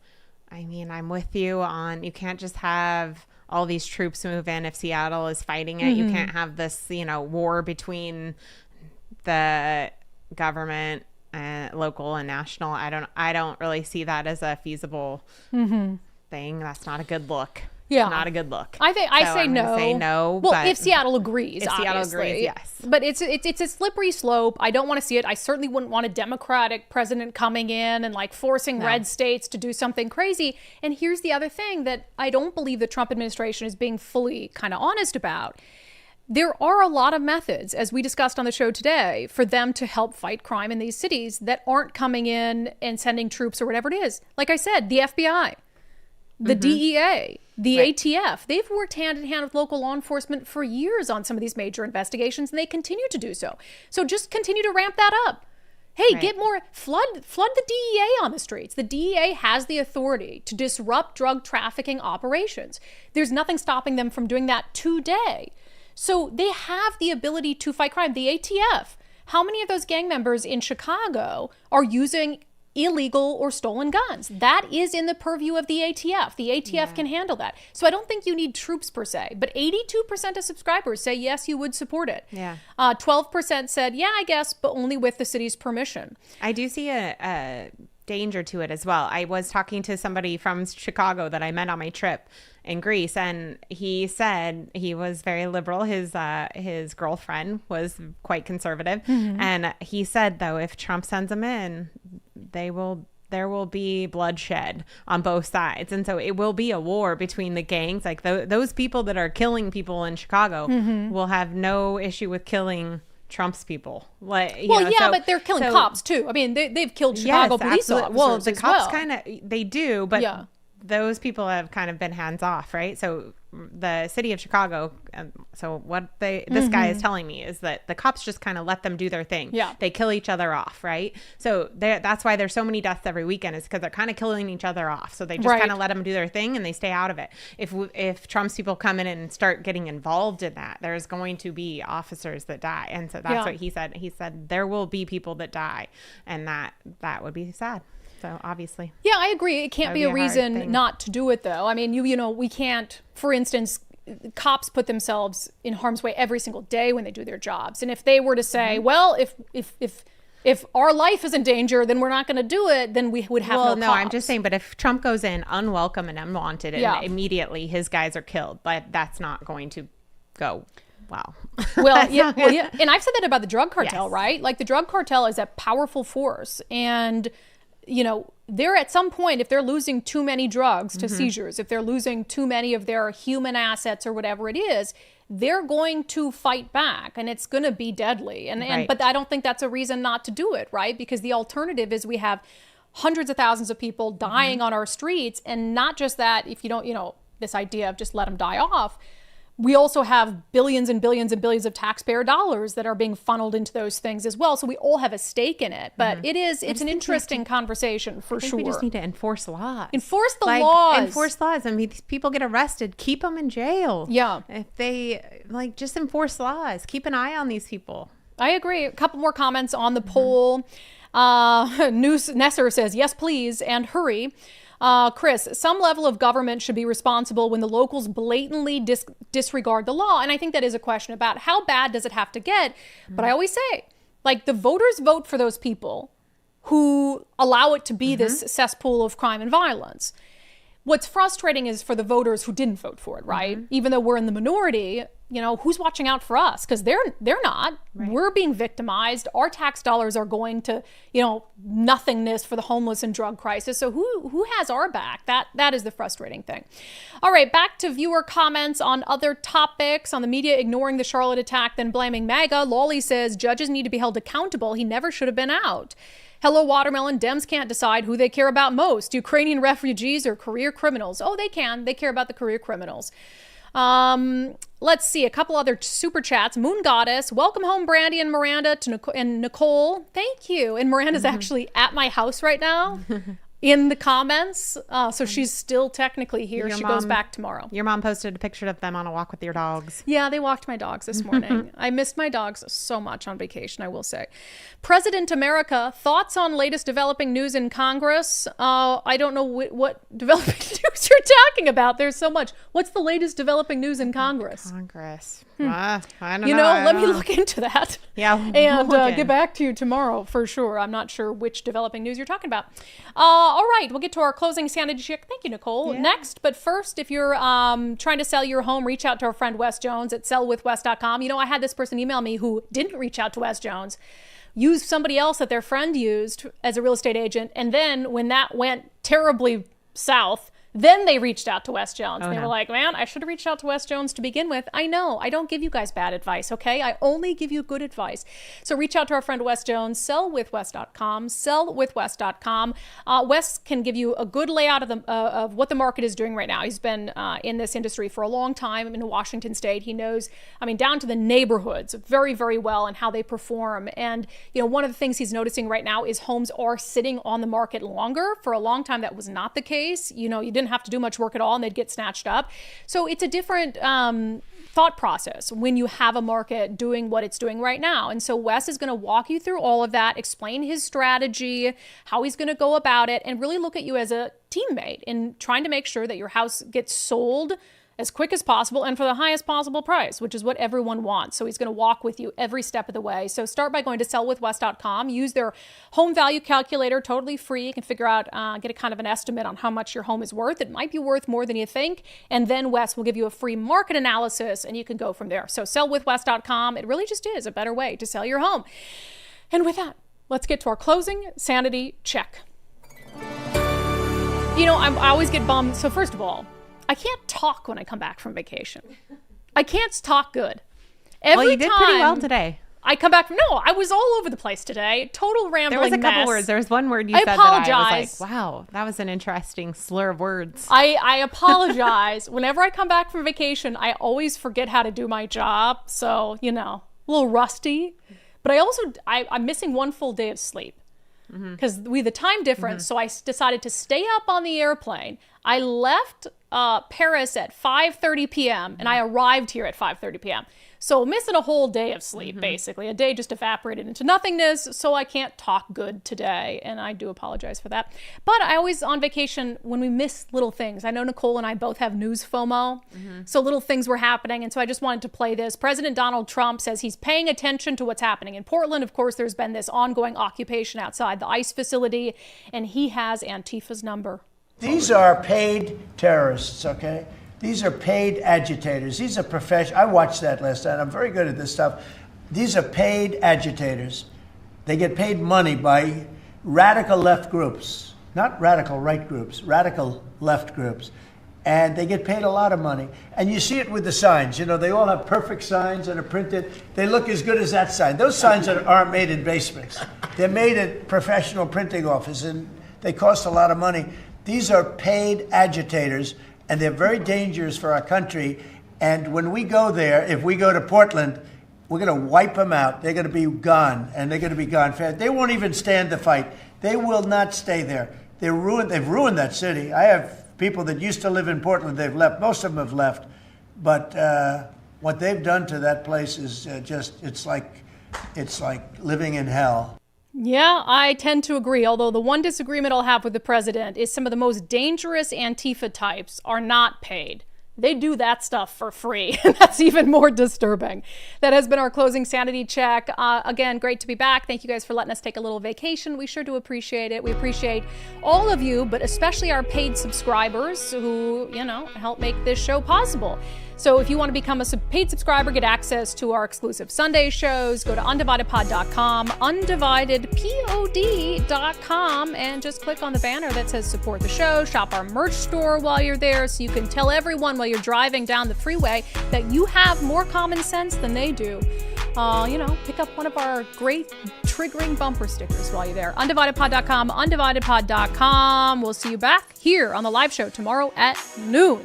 I mean, I'm with you on you can't just have all these troops move in if Seattle is fighting it. You can't have this, war between the government and local and national. I don't really see that as a feasible thing. That's not a good look. Yeah, not a good look. I say no. Say no. Well, but if Seattle agrees, if Seattle agrees, yes. But it's a slippery slope. I don't want to see it. I certainly wouldn't want a Democratic president coming in and forcing red states to do something crazy. And here's the other thing that I don't believe the Trump administration is being fully kind of honest about. There are a lot of methods, as we discussed on the show today, for them to help fight crime in these cities that aren't coming in and sending troops or whatever it is. Like I said, the FBI, the DEA, the ATF, they've worked hand in hand with local law enforcement for years on some of these major investigations, and they continue to do so. So just continue to ramp that up. Hey, get more, flood the DEA on the streets. The DEA has the authority to disrupt drug trafficking operations. There's nothing stopping them from doing that today. So they have the ability to fight crime. The ATF, how many of those gang members in Chicago are using illegal or stolen guns? That is in the purview of the ATF. The ATF can handle that. So I don't think you need troops per se, but 82% of subscribers say yes, you would support it. 12% said, yeah, I guess, but only with the city's permission. I do see a danger to it as well. I was talking to somebody from Chicago that I met on my trip in Greece, and he said he was very liberal. His girlfriend was quite conservative, and he said, though, if Trump sends them in, there will be bloodshed on both sides, and so it will be a war between the gangs. Like those people that are killing people in Chicago will have no issue with killing Trump's people. But they're killing cops too. I mean, they've killed Chicago police officers. Well, the cops kind of they do, but those people have kind of been hands off, right? So the city of Chicago. So what this guy is telling me is that the cops just kind of let them do their thing. Yeah. They kill each other off, right? So that's why there's so many deaths every weekend, is because they're kind of killing each other off. So they just kind of let them do their thing and they stay out of it. If Trump's people come in and start getting involved in that, there's going to be officers that die. And so that's what he said. He said there will be people that die, and that would be sad. So obviously. Yeah, I agree. It can't be a reason not to do it, though. I mean, you know, we can't, for instance, cops put themselves in harm's way every single day when they do their jobs. And if they were to say, well, if our life is in danger, then we're not going to do it, then we would have no cops. I'm just saying, but if Trump goes in unwelcome and unwanted and immediately his guys are killed, but that's not going to go well. Well, and I've said that about the drug cartel, right? Like, the drug cartel is a powerful force, and you know, they're at some point, if they're losing too many drugs to seizures, if they're losing too many of their human assets or whatever it is, they're going to fight back, and it's going to be deadly. But I don't think that's a reason not to do it, right? Because the alternative is we have hundreds of thousands of people dying on our streets, and not just that, if you don't, you know, this idea of just let them die off, we also have billions and billions and billions of taxpayer dollars that are being funneled into those things as well. So we all have a stake in it. But it's an interesting conversation for sure. We just need to enforce laws. Enforce the laws. Enforce laws. I mean, these people get arrested. Keep them in jail. Yeah. If they, just enforce laws. Keep an eye on these people. I agree. A couple more comments on the poll. Nesser says, yes, please, and hurry. Chris, some level of government should be responsible when the locals blatantly disregard the law. And I think that is a question about how bad does it have to get? But I always say, like, the voters vote for those people who allow it to be this cesspool of crime and violence. What's frustrating is for the voters who didn't vote for it, right? Even though we're in the minority, you know, who's watching out for us? Because they're not. Right. We're being victimized. Our tax dollars are going to, you know, nothingness for the homeless and drug crisis. So who has our back? That is the frustrating thing. All right, back to viewer comments on other topics. On the media ignoring the Charlotte attack, then blaming MAGA. Lawley says judges need to be held accountable. He never should have been out. Hello, Watermelon. Dems can't decide who they care about most, Ukrainian refugees or career criminals. Oh, they can. They care about the career criminals. Let's see, a couple other super chats. Moon Goddess, welcome home, Brandi and Miranda, and Nicole. Thank you. And Miranda's actually at my house right now in the comments. So she's still technically here. She goes back tomorrow. Your mom posted a picture of them on a walk with your dogs. Yeah, they walked my dogs this morning. I missed my dogs so much on vacation, I will say. President America, thoughts on latest developing news in Congress? I don't know what developing news you're talking about. There's so much. What's the latest developing news in Congress? I don't know. You know, let me look into that. Yeah. And get back to you tomorrow for sure. I'm not sure which developing news you're talking about. All right, we'll get to our closing sanity check. Thank you, Nicole. Yeah. Next, but first, if you're trying to sell your home, reach out to our friend Wes Jones at sellwithwes.com. You know, I had this person email me who didn't reach out to Wes Jones, used somebody else that their friend used as a real estate agent, and then when that went terribly south, then they reached out to Wes Jones. They were like, man, I should have reached out to Wes Jones to begin with. I know. I don't give you guys bad advice, okay? I only give you good advice. So reach out to our friend Wes Jones, sellwithwes.com, sellwithwes.com. Wes can give you a good layout of what the market is doing right now. He's been in this industry for a long time in Washington State. He knows, I mean, down to the neighborhoods very, very well and how they perform. And, you know, one of the things he's noticing right now is homes are sitting on the market longer. For a long time, that was not the case. You know, you didn't have to do much work at all and they'd get snatched up. So it's a different thought process when you have a market doing what it's doing right now. And so Wes is going to walk you through all of that, explain his strategy, how he's going to go about it, and really look at you as a teammate in trying to make sure that your house gets sold as quick as possible and for the highest possible price, which is what everyone wants. So he's going to walk with you every step of the way. So start by going to sellwithwes.com, use their home value calculator, totally free. You can figure out, get a kind of an estimate on how much your home is worth. It might be worth more than you think. And then Wes will give you a free market analysis and you can go from there. So sellwithwes.com, it really just is a better way to sell your home. And with that, let's get to our closing sanity check. You know, I always get bummed. So first of all, I can't talk when I come back from vacation. I can't talk good. Well, you did pretty well today. I come back from, no, I was all over the place today. Total rambling There was a couple mess. words. There was one word you I said apologize. that I was like, wow, that was an interesting slur of words. I apologize. Whenever I come back from vacation, I always forget how to do my job. So, a little rusty. But I'm missing one full day of sleep because we the time difference. So I decided to stay up on the airplane. I left Paris at 5:30 p.m. and I arrived here at 5:30 p.m. So missing a whole day of sleep, basically. A day just evaporated into nothingness, so I can't talk good today, and I do apologize for that. But I always, on vacation, when we miss little things, I know Nicole and I both have news FOMO, so little things were happening, and so I just wanted to play this. President Donald Trump says he's paying attention to what's happening in Portland. Of course, there's been this ongoing occupation outside the ICE facility, and he has Antifa's number. These are paid terrorists, okay? These are paid agitators. These are professional. I watched that last night. I'm very good at this stuff. These are paid agitators. They get paid money by radical left groups, not radical right groups, radical left groups. And they get paid a lot of money. And you see it with the signs. They all have perfect signs that are printed. They look as good as that sign. Those signs aren't made in basements. They're made at professional printing offices, and they cost a lot of money. These are paid agitators, and they're very dangerous for our country. And when we go there, if we go to Portland, we're going to wipe them out. They're going to be gone, and they're going to be gone fast. They won't even stand the fight. They will not stay there. They've ruined that city. I have people that used to live in Portland. They've left. Most of them have left. But what they've done to that place is it's like living in hell. Yeah, I tend to agree, although the one disagreement I'll have with the president is some of the most dangerous Antifa types are not paid. They do that stuff for free, and that's even more disturbing. That has been our closing sanity check. Again, great to be back. Thank you guys for letting us take a little vacation. We sure do appreciate it. We appreciate all of you, but especially our paid subscribers who, help make this show possible. So if you want to become a paid subscriber, get access to our exclusive Sunday shows, go to undividedpod.com, undividedpod.com, and just click on the banner that says support the show. Shop our merch store while you're there so you can tell everyone while you're driving down the freeway that you have more common sense than they do. Pick up one of our great triggering bumper stickers while you're there. Undividedpod.com, undividedpod.com. We'll see you back here on the live show tomorrow at noon.